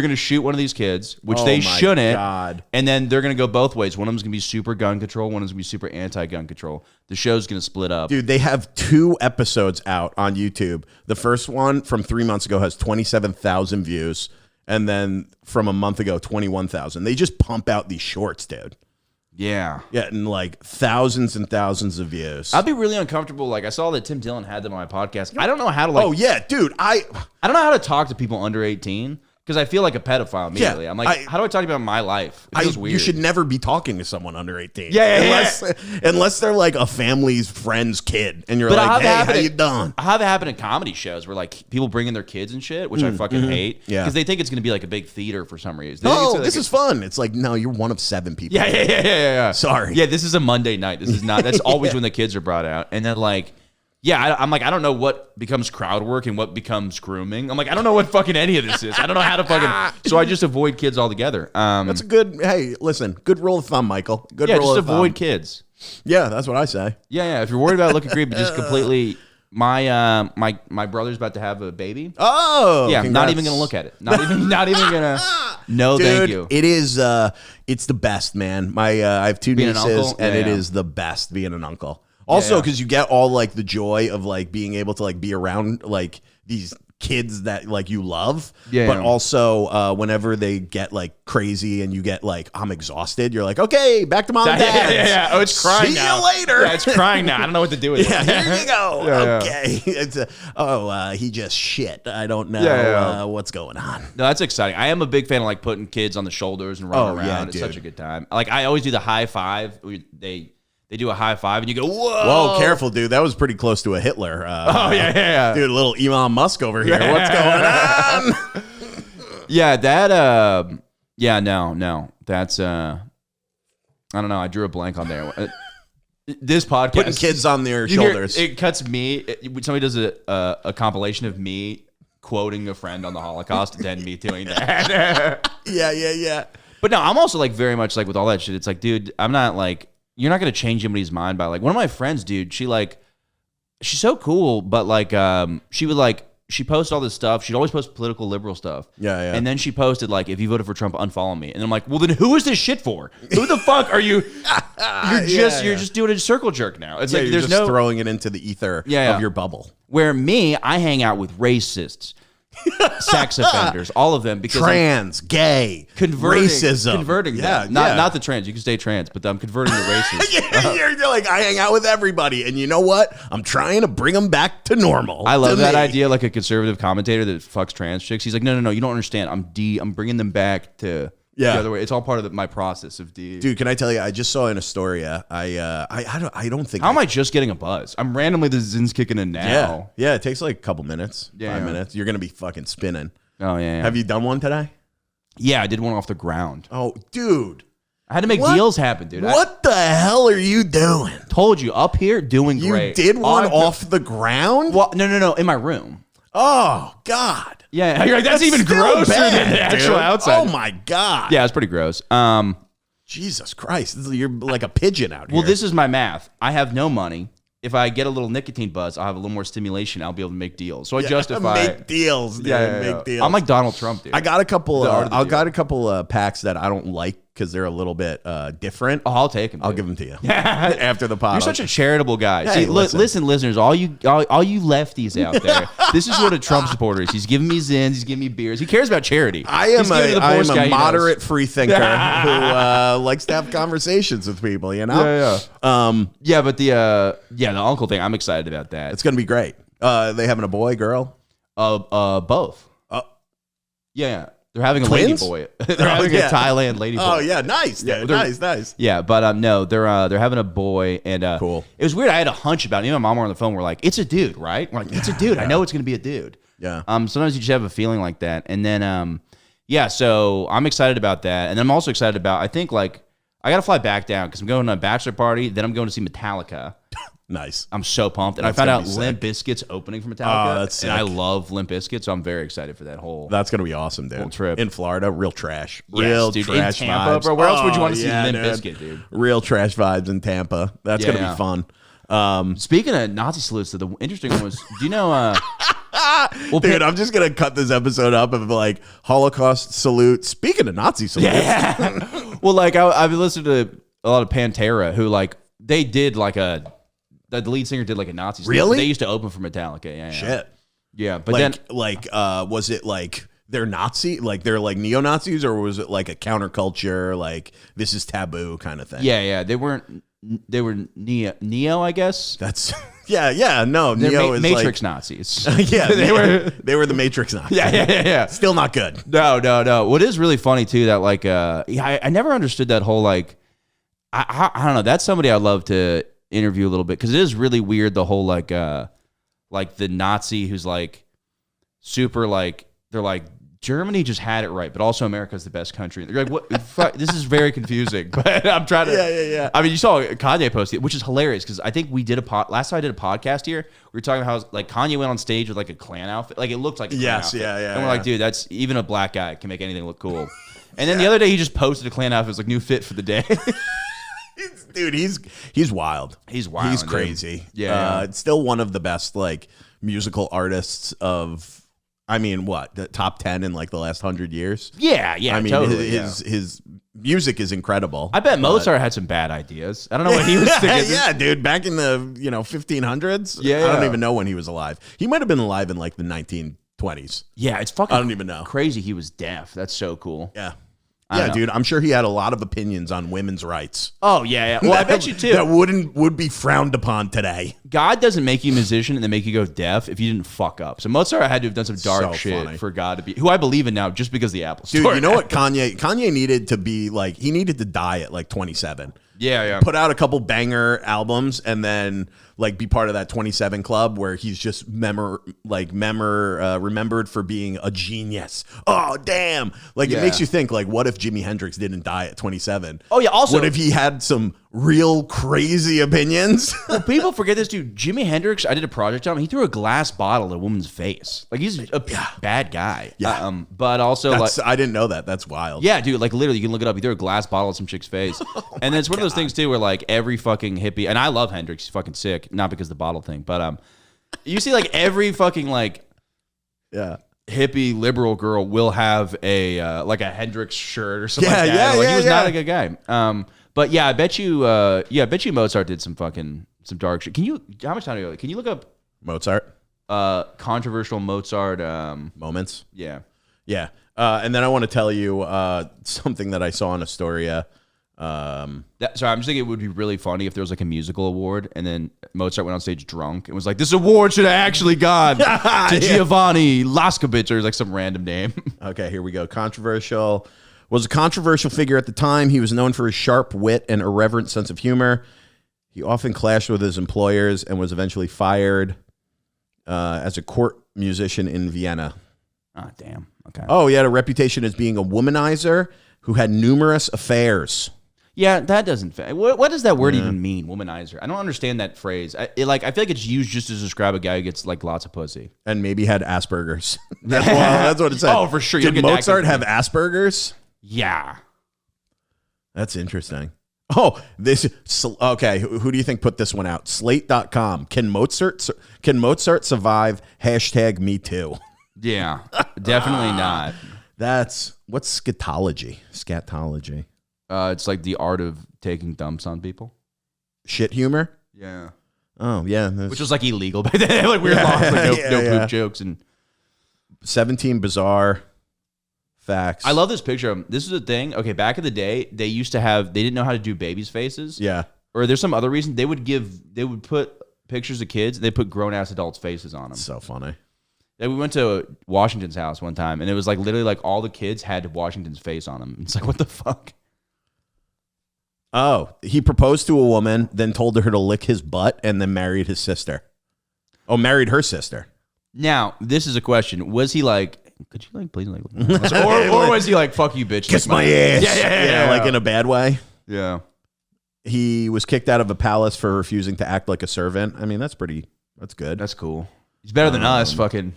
gonna shoot one of these kids, which Oh they my shouldn't. God. And then they're gonna go both ways. One of them's gonna be super gun control. One of them's gonna be super anti-gun control. The show's gonna split up. Dude, they have 2 episodes out on YouTube. The first one from 3 months ago has 27,000 views. And then from a month ago, 21,000. They just pump out these shorts, dude. Yeah. Getting like thousands and thousands of views. I'd be really uncomfortable. Like I saw that Tim Dillon had them on my podcast. I don't know how to Oh, yeah, dude. I don't know how to talk to people under 18 because I feel like a pedophile immediately. Yeah, I'm like, how do I talk about my life? It feels weird. You should never be talking to someone under 18. Yeah. Unless they're like a family's friend's kid. And you're But like, I've hey, had how it- you doing? I have it happen in comedy shows where like people bring in their kids and shit, which I fucking hate. Yeah. Because they think it's gonna be like a big theater for some reason. They think Oh, it's this like is fun. It's like, no, you're one of 7 people. yeah. Sorry. Yeah, this is a Monday night. This is not. That's always when the kids are brought out. And then like I'm like, I don't know what becomes crowd work and what becomes grooming. I'm like, I don't know what fucking any of this is. I don't know how to fucking. So I just avoid kids altogether. That's a good. Hey, listen, good rule of thumb, Michael. Good yeah, rule just of thumb. avoid kids. Yeah, that's what I say. Yeah. If you're worried about looking creepy, just completely. My brother's about to have a baby. Oh, Yeah, I'm congrats. not even gonna look at it. Not even gonna. No, Dude, thank you. it is. It's the best, man. I have two Being an nieces, uncle? and Yeah, it yeah. is the best being an uncle. Also, yeah. because you get all like the joy of like being able to like be around like these kids that like you love. Yeah, But yeah. also, whenever they get like crazy and you get like I'm exhausted, you're like, okay, back to mom and dad. Yeah. Oh, it's crying See now. you later. Yeah, it's crying now. I don't know what to do with it. Yeah, here you go. Yeah. Okay. It's he just shit. I don't know Yeah. what's going on. No, that's exciting. I am a big fan of like putting kids on the shoulders and running Oh, around. yeah, It's dude. such a good time. Like I always do the high five. They do a high five and you go, whoa. Whoa, careful, dude. That was pretty close to a Hitler. Oh yeah. Dude, a little Elon Musk over here. What's going on? Yeah, that. Yeah, no. That's. I don't know. I drew a blank on there. This podcast, Putting kids on their you hear- shoulders. it cuts me. Somebody does a compilation of me quoting a friend on the Holocaust, and then me doing that. Yeah. But no, I'm also like very much like with all that shit. It's like, dude, I'm not like you're not gonna change anybody's mind by like one of my friends, dude. She's so cool, but like she posts all this stuff. She'd always post political liberal stuff. Yeah. And then she posted like, if you voted for Trump, unfollow me. And I'm like, well, then who is this shit for? Who the fuck are you? You're just doing a circle jerk now. It's Yeah, like you're there's just no throwing it into the ether Yeah. of your bubble. where me, I hang out with racists, sex offenders, all of them because I'm Trans, gay, converting, racism. converting Yeah, them. Not the trans. You can stay trans, but I'm converting the racists. You're like, I hang out with everybody. And you know what? I'm trying to bring them back to normal. I love to that me. idea, like a conservative commentator that fucks trans chicks. He's like, no, you don't understand. I'm bringing them back to the other way. It's all part of my process of Dude, can I tell you? I just saw in Astoria. I don't think. How am I just getting a buzz? I'm randomly the zin's kicking in now. Yeah. It takes like a couple minutes, Yeah. 5 minutes. You're gonna be fucking spinning. Oh yeah. Have you done one today? Yeah, I did one off the ground. Oh, dude. I had to make What? deals happen, dude. What the hell are you doing? I told you up here doing You great. did one On- off the ground? Well, no, in my room. Oh God. Yeah, you're like, that's even still grosser bad, than the actual dude. outside. Oh my God. Yeah, it's pretty gross. Jesus Christ. You're like a pigeon out here. Well, this is my math. I have no money. If I get a little nicotine buzz, I'll have a little more stimulation. I'll be able to make deals. So I justify. Make deals, dude. Make deals. I'm like Donald Trump, dude. I got a couple. The art of the I deal. got a couple packs that I don't like because they're a little bit different. Oh, I'll take him. I'll give them to you after the pod. You're such a charitable guy. Hey, See, listen, listeners, all you lefties out there. This is what a Trump supporter is. He's giving me zins. He's giving me beers. He cares about charity. I am He's giving to the I poorest am guy a he knows. moderate free thinker who likes to have conversations with people. You know. Yeah, but the uncle thing. I'm excited about that. It's gonna be great. They having a boy, girl. Both. Yeah. They're having a Twins? lady boy. They're having yeah. a Thailand lady boy. Oh yeah, nice. Yeah, Dude. they're- Nice. Yeah, but no, they're having a boy, and Cool. It was weird. I had a hunch about it. Me and my mom were on the phone. We're like, "It's a dude, right?" We're like, "It's a dude. I know it's gonna be a dude." Yeah. Sometimes you just have a feeling like that, and then so I'm excited about that, and I'm also excited about. I think like I gotta fly back down because I'm going to a bachelor party. Then I'm going to see Metallica. Nice. I'm so pumped, and That's I found gonna out be sick. Limp Bizkit's opening for Metallica. Oh, that's and I sick. love Limp Bizkit, so I'm very excited for that whole. That's gonna be awesome, dude. Whole trip. In Florida, real trash. Yes, Real dude, in trash Tampa, vibes. bro. Where else would you want to see yeah, Limp dude. Bizkit, dude? Real trash vibes in Tampa. That's Yeah, gonna yeah. be fun. Speaking of Nazi salutes, the interesting one was, do you know? Well, Dude, I'm just gonna cut this episode up of like Holocaust salute. Speaking of Nazi salutes, well, like I've been listening to a lot of Pantera, who like they did like the lead singer did like a Nazi salute. Really? They used to open for Metallica. Yeah. shit. Yeah, but then Was it like they're Nazi, like they're like neo Nazis, or was it like a counterculture, like this is taboo kind of thing? yeah, they were neo, I guess. That's no, They're neo is Matrix like, Nazis. yeah, they were the Matrix Nazis. yeah. Still not good. No. What is really funny too that like I never understood that whole like I don't know. That's somebody I'd love to interview a little bit because it is really weird the whole like the Nazi who's like super like they're like Germany just had it right, but also America's the best country. You're like, what? Fuck, this is very confusing, but I'm trying to. Yeah. I mean, you saw Kanye post it, which is hilarious because I think we did last time I did a podcast here. We were talking about how like Kanye went on stage with like a Klan outfit, like it looked like a Klan outfit. And we're like, dude, that's even a black guy can make anything look cool. And then the other day he just posted a Klan outfit. It was like new fit for the day. Dude, he's wild. He's wild. He's dude. crazy. Yeah. It's still one of the best like musical artists of. I mean, what the top 10 in like the last 100 years? Yeah. I mean, totally, his music is incredible. I bet Mozart had some bad ideas. I don't know what he was thinking. Yeah, dude, back in the 1500s. Yeah, I don't even know when he was alive. He might have been alive in like the 1920s. Yeah, it's fucking. I don't even know. Crazy. He was deaf. That's so cool. Yeah. I Yeah, don't know. dude, I'm sure he had a lot of opinions on women's rights. Oh yeah. Well, I bet you too. That would be frowned upon today. God doesn't make you a musician and then make you go deaf if you didn't fuck up. So Mozart had to have done some dark So shit funny. for God to be who I believe in now just because of the Apple Store. Dude, you know what Kanye needed to be like? He needed to die at like 27. Yeah. Put out a couple banger albums and then like be part of that 27 club where he's just remembered for being a genius. Oh damn. Like Yeah. it makes you think like what if Jimi Hendrix didn't die at 27? Oh, yeah, also- what if he had some real crazy opinions? Well, people forget this dude. Jimi Hendrix, I did a project on him. He threw a glass bottle at a woman's face. Like he's a bad guy. Yeah. But also like I didn't know that. That's wild. yeah, dude, like literally you can look it up. He threw a glass bottle at some chick's face. And then it's one of those things too where like every fucking hippie, and I love Hendrix, he's fucking sick, not because of the bottle thing, but you see like every fucking like Yeah. hippie liberal girl will have a like a Hendrix shirt or something Yeah, like that. yeah, Like, yeah, he was yeah. not a good guy. But yeah, I bet you Mozart did some dark shit. How much time do you have? Can you look up Mozart controversial Mozart moments. yeah. Yeah. And then I want to tell you something that I saw on Astoria. Sorry, I'm just thinking it would be really funny if there was like a musical award and then Mozart went on stage drunk and was like, this award should have actually gone to Giovanni Laskowitz or like some random name. Okay, here we go. Was a controversial figure at the time. He was known for his sharp wit and irreverent sense of humor. He often clashed with his employers and was eventually fired as a court musician in Vienna. Oh, damn. Okay. Oh, he had a reputation as being a womanizer who had numerous affairs. Yeah, that doesn't. What does that word even mean? Womanizer. I don't understand that phrase. I feel like it's used just to describe a guy who gets like lots of pussy. And maybe had Asperger's. That's what it said. Oh, for sure. You Did don't get that Mozart have confused. Asperger's? Yeah. That's interesting. Oh, okay. Who do you think put this one out? Slate.com. Can Mozart survive #MeToo? Yeah. Definitely not. What's scatology? Scatology. It's like the art of taking dumps on people. Shit humor? Yeah. Oh, yeah. Which was like illegal back then. Like weird laws, like no Yeah. poop jokes and 17 bizarre facts. I love this picture. This is a thing. Okay, back in the day, they didn't know how to do babies' faces. Yeah. Or there's some other reason they would put pictures of kids. They put grown ass adults' faces on them. So funny. We went to Washington's house one time, and it was like literally like all the kids had Washington's face on them. It's like what the fuck. Oh, he proposed to a woman, then told her to lick his butt, and then married his sister. Oh, married her sister. Now this is a question: was he like? Could you like please like? or was he like fuck you bitch? Kiss lick my ass. Yeah. Like in a bad way. Yeah. He was kicked out of a palace for refusing to act like a servant. I mean, that's good. That's cool. He's better than us, fucking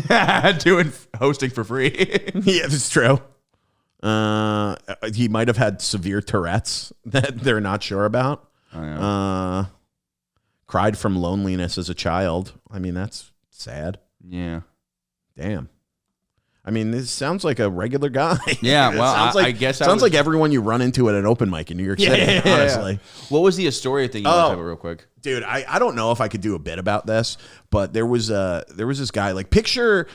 hosting for free. Yeah, that's true. He might have had severe Tourette's that they're not sure about. Oh, yeah. Cried from loneliness as a child. I mean, that's sad. Yeah. Damn. I mean, this sounds like a regular guy. Yeah, It well, sounds like, I guess I sounds was- like everyone you run into at an open mic in New York City. Honestly, What was the Astoria thing you want to talk about real quick? dude, I don't know if I could do a bit about this, but there was this guy, like picture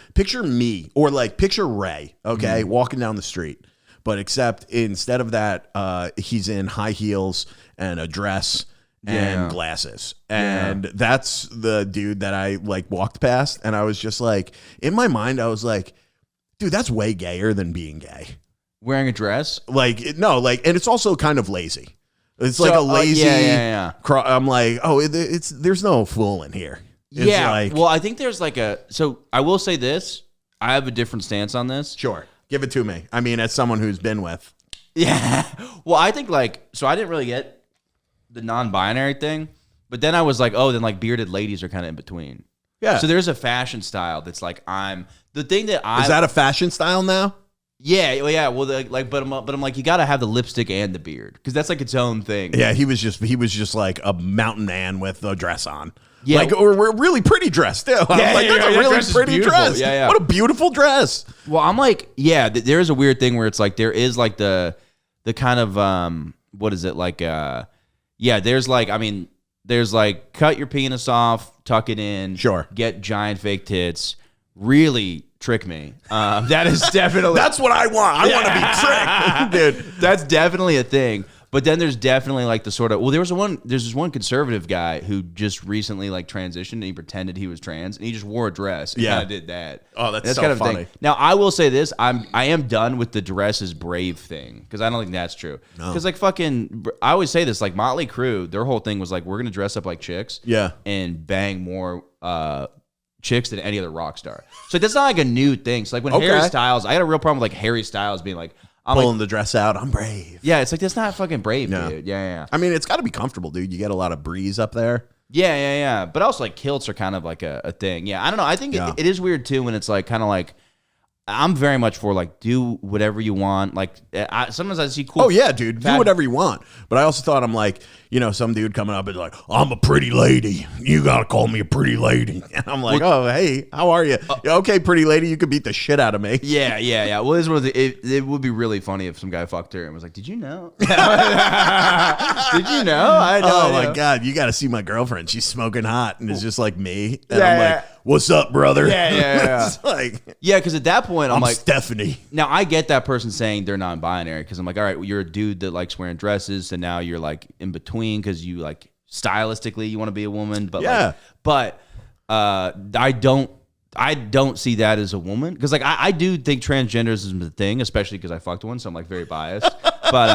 me or like picture Ray, okay, walking down the street, but except instead of that, he's in high heels and a dress and glasses, and that's the dude that I like walked past, and I was just like, in my mind, I was like, dude, that's way gayer than being gay. Wearing a dress? Like, no, like, and it's also kind of lazy. It's like a lazy. yeah. I'm like, oh, it's there's no fooling here. It's Yeah. like, Well, I think there's like so I will say this. I have a different stance on this. Sure. Give it to me. I mean, as someone who's been with. Yeah. Well, I think so I didn't really get the non-binary thing, but then I was like, oh, then like bearded ladies are kind of in between. Yeah. So there's a fashion style that's like the thing that Is that a fashion style now? Yeah, well, yeah. Well, but I'm like, you got to have the lipstick and the beard because that's like its own thing. Yeah, he was just like a mountain man with a dress on. Yeah. Like, or we're really pretty dress too. I was like, that's a that really dress is pretty beautiful. dress. Yeah, yeah. What a beautiful dress. Well, I'm like, yeah. There is a weird thing where it's like there is like the kind of what is it like? Yeah, there's like cut your penis off, tuck it in, Sure. get giant fake tits, really trick me. That is definitely That's what I want. I want to be tricked, dude. That's definitely a thing. But then there's definitely like the sort of there's this one conservative guy who just recently like transitioned and he pretended he was trans and he just wore a dress and kind of did that. Oh, that's so kind of funny. thing. Now I will say this: I am done with the dress is brave thing because I don't think that's true. Because like I always say this, like Motley Crue, their whole thing was like we're gonna dress up like chicks, and bang more chicks than any other rock star. So that's not like a new thing. So like when Harry Styles, I had a real problem with like Harry Styles being like. Pulling the dress out. I'm brave. Yeah, it's like that's not fucking brave, No. dude. Yeah. I mean, it's got to be comfortable, dude. You get a lot of breeze up there. Yeah. But also like kilts are kind of like a thing. Yeah, I don't know. I think it is weird too when it's like kind of like I'm very much for like do whatever you want. Like sometimes I see cool. Oh yeah, dude. Do whatever you want. But I also thought I'm like, some dude coming up and like, I'm a pretty lady. You gotta call me a pretty lady. And I'm like, oh hey, how are you? Okay, pretty lady. You could beat the shit out of me. Yeah. Well, it would be really funny if some guy fucked her and was like, "Did you know? Did you know?" I know. Oh my god, you got to see my girlfriend. She's smoking hot and it's just like me. And I'm like, what's up, brother? Yeah. It's like, because at that point I'm like Stephanie. Now I get that person saying they're non-binary because I'm like, all right, well, you're a dude that likes wearing dresses, and now you're like in between because you like stylistically you want to be a woman, but I don't see that as a woman because like I do think transgenderism is a thing, especially because I fucked one, so I'm like very biased. but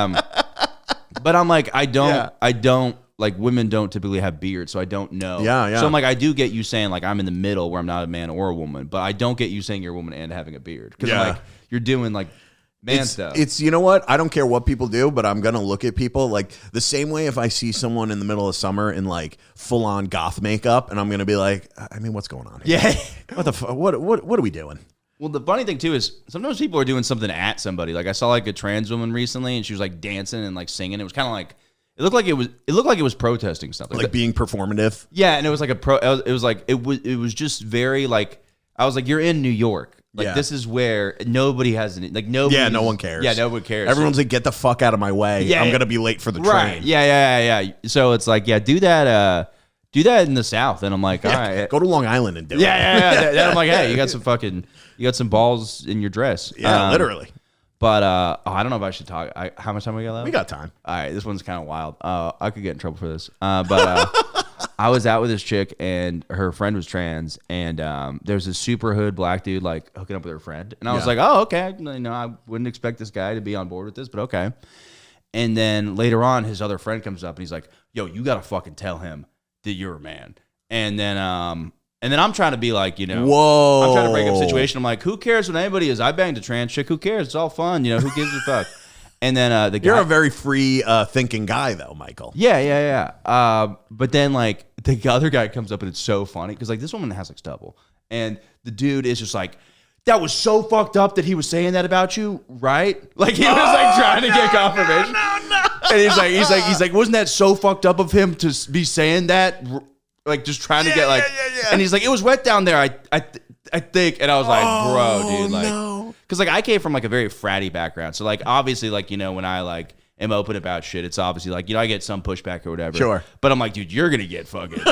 I'm like I don't like women don't typically have beards, so I don't know. Yeah. So I'm like I do get you saying like I'm in the middle where I'm not a man or a woman, but I don't get you saying you're a woman and having a beard because like you're doing like man stuff. It's you know what? I don't care what people do, but I'm gonna look at people like the same way if I see someone in the middle of summer in like full on goth makeup, and I'm gonna be like, I mean, what's going on here? Yeah. What the what are we doing? Well, the funny thing too is sometimes people are doing something at somebody. Like I saw like a trans woman recently, and she was like dancing and like singing. It was kind of like it looked like it was protesting something, Like being performative. Yeah, and it was like it was just very like I was like, you're in New York. Like this is where nobody has any like nobody. Yeah, no one cares. Yeah, no one cares. Everyone's like, get the fuck out of my way. Yeah, I'm gonna be late for the right. train. Yeah. So it's like, do that in the South, and I'm like, all right, go to Long Island and do it. Yeah. Then I'm like, hey, you got some balls in your dress. Yeah, literally. But I don't know if I should talk. How much time we got left? We got time. All right, this one's kind of wild. I could get in trouble for this. But I was out with this chick, and her friend was trans, and there's this super hood black dude like hooking up with her friend, and I was like, oh, okay. I wouldn't expect this guy to be on board with this, but okay. And then later on, his other friend comes up, and he's like, yo, you gotta fucking tell him that you're a man. And then I'm trying to be like, whoa. I'm trying to break up a situation. I'm like, who cares what anybody is? I banged a trans chick. Who cares? It's all fun. Who gives a fuck? And then the guy. You're a very free thinking guy, though, Michael. Yeah. But then like the other guy comes up and it's so funny because like this woman has like stubble, and the dude is just like, that was so fucked up that he was saying that about you, right? Like he was like trying to get confirmation. No. And he's like, wasn't that so fucked up of him to be saying that? Like just trying to get like, and he's like, it was wet down there. I think, and I was like, bro, dude, like, because like I came from like a very fratty background, so like obviously like when I like am open about shit, it's obviously like I get some pushback or whatever. Sure, but I'm like, dude, you're gonna get fucking,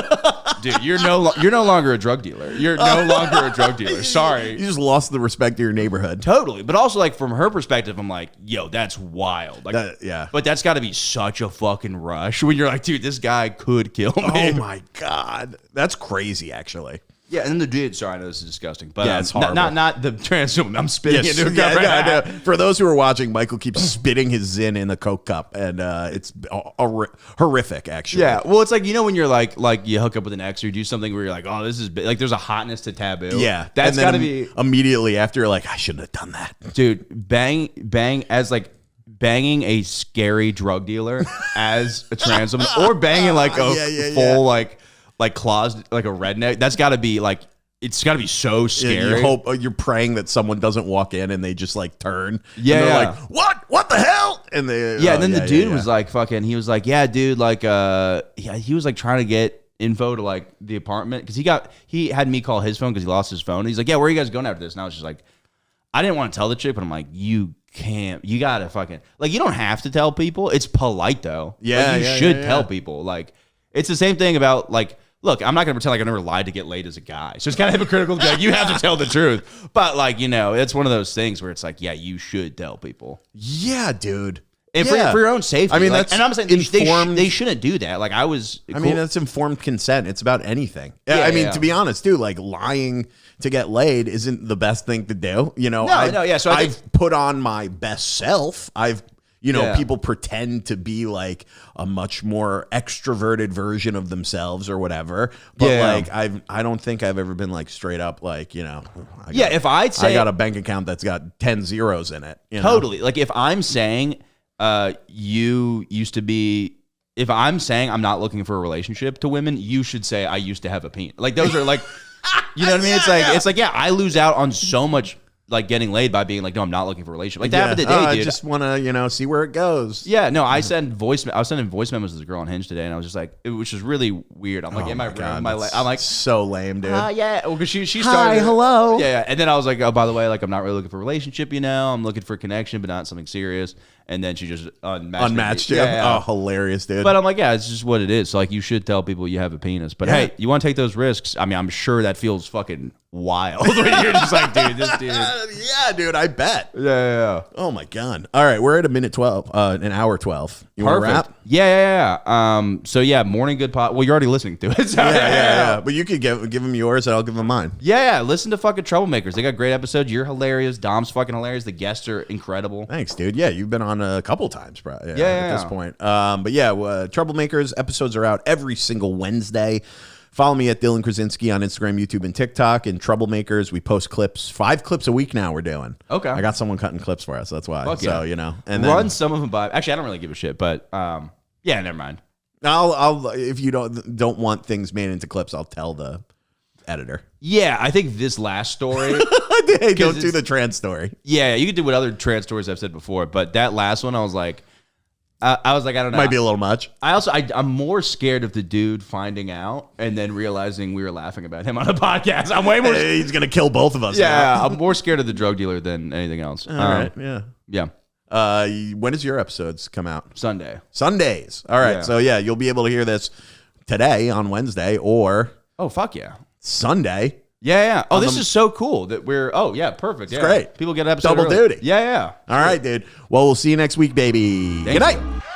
dude, you're no longer a drug dealer. You're no longer a drug dealer. Sorry, you just lost the respect of your neighborhood. Totally, but also like from her perspective, I'm like, yo, that's wild. Like, yeah, but that's got to be such a fucking rush when you're like, dude, this guy could kill me. Oh my god, that's crazy, actually. Yeah, and then the dude. Sorry, I know this is disgusting, but Yeah, it's horrible. not the trans woman. I'm spitting Yes, into a cup right I now. know. For those who are watching, Michael keeps spitting his Zin in the Coke cup, and it's horrific, actually. Yeah, well, it's like when you're like you hook up with an ex or you do something where you're like, oh, this is like there's a hotness to taboo. Yeah, that's and then got to be immediately after. You're like, I shouldn't have done that, dude. Bang as like banging a scary drug dealer as a trans woman, or banging like a full like closet like a redneck. That's got to be like. It's got to be so scary. You're praying that someone doesn't walk in and they just like turn. Yeah, and they're yeah. like, what the hell? And they and then the dude was like, fucking. He was like, yeah, dude, like, he was like trying to get info to like the apartment because he had me call his phone because he lost his phone. And he's like, yeah, where are you guys going after this? And I was just like, I didn't want to tell the chick, but I'm like, you gotta fucking like, you don't have to tell people. It's polite though. Yeah, like, you should tell people. Like, it's the same thing about like. Look, I'm not going to pretend like I never lied to get laid as a guy. So it's kind of hypocritical to be like, you have to tell the truth. But like, it's one of those things where it's like, yeah, you should tell people. Yeah, dude. And for your own safety. I mean, like, that's and I'm saying they shouldn't do that. Like I mean, that's informed consent. It's about anything. Yeah, I mean, to be honest, dude, like lying to get laid isn't the best thing to do. So I've put on my best self. Yeah. People pretend to be like a much more extroverted version of themselves or whatever. But like, I don't think I've ever been like straight up like, if I'd say I got a bank account that's got 10 zeros in it. Totally. Like if I'm saying you used to be, if I'm saying I'm not looking for a relationship to women, you should say I used to have a penis. Like those are like, you know what I mean? It's like, I lose out on so much like getting laid by being like, no, I'm not looking for a relationship. Like that happened today, dude. I just want to, see where it goes. Yeah, no, I was sending voice memos to the girl on Hinge today, and I was just like, which was really weird. I'm like, in my room, I'm like, so lame, dude. yeah, well, because she started. Hi, hello. Yeah, and then I was like, oh, by the way, like I'm not really looking for a relationship, I'm looking for a connection, but not something serious. And then she just Unmatched you. Yeah. Oh, hilarious, dude. But I'm like, yeah, it's just what it is. So like, you should tell people you have a penis. But hey, you want to take those risks? I mean, I'm sure that feels fucking wild when you're just like, dude, this dude. Yeah, dude, I bet. Yeah. Oh my god. All right, we're at an hour 12. You want to wrap? Yeah. So yeah, morning good pot. Well, you're already listening to it. So Yeah. But you could give them yours, and I'll give them mine. Yeah. Listen to fucking Troublemakers. They got great episodes. You're hilarious. Dom's fucking hilarious. The guests are incredible. Thanks, dude. Yeah, you've been on a couple times, bro. At this point. But Troublemakers episodes are out every single Wednesday. Follow me at Dylan Krasinski on Instagram, YouTube, and TikTok. And Troublemakers, we post clips, 5 clips a week now. We're doing. Okay. I got someone cutting clips for us. That's why. Fuck so yeah. and run then, some of them by. Actually, I don't really give a shit, but yeah, never mind. I'll if you don't want things made into clips, I'll tell the editor. Yeah, I think this last story. Hey, don't do the trans story. Yeah, you can do what other trans stories I've said before, but that last one, I was like, I don't know. Might be a little much. I'm more scared of the dude finding out and then realizing we were laughing about him on a podcast. I'm way more. He's gonna kill both of us. Yeah, I'm more scared of the drug dealer than anything else. All right. Yeah. Yeah. When does your episodes come out? Sundays. All right. Yeah. So yeah, you'll be able to hear this today on Wednesday or Oh fuck yeah. Sunday. Yeah. Oh, this is so cool that we're. Oh yeah, perfect. It's great. People get an episode Double early. duty. Yeah. All right, dude. Well, we'll see you next week, baby. Good night.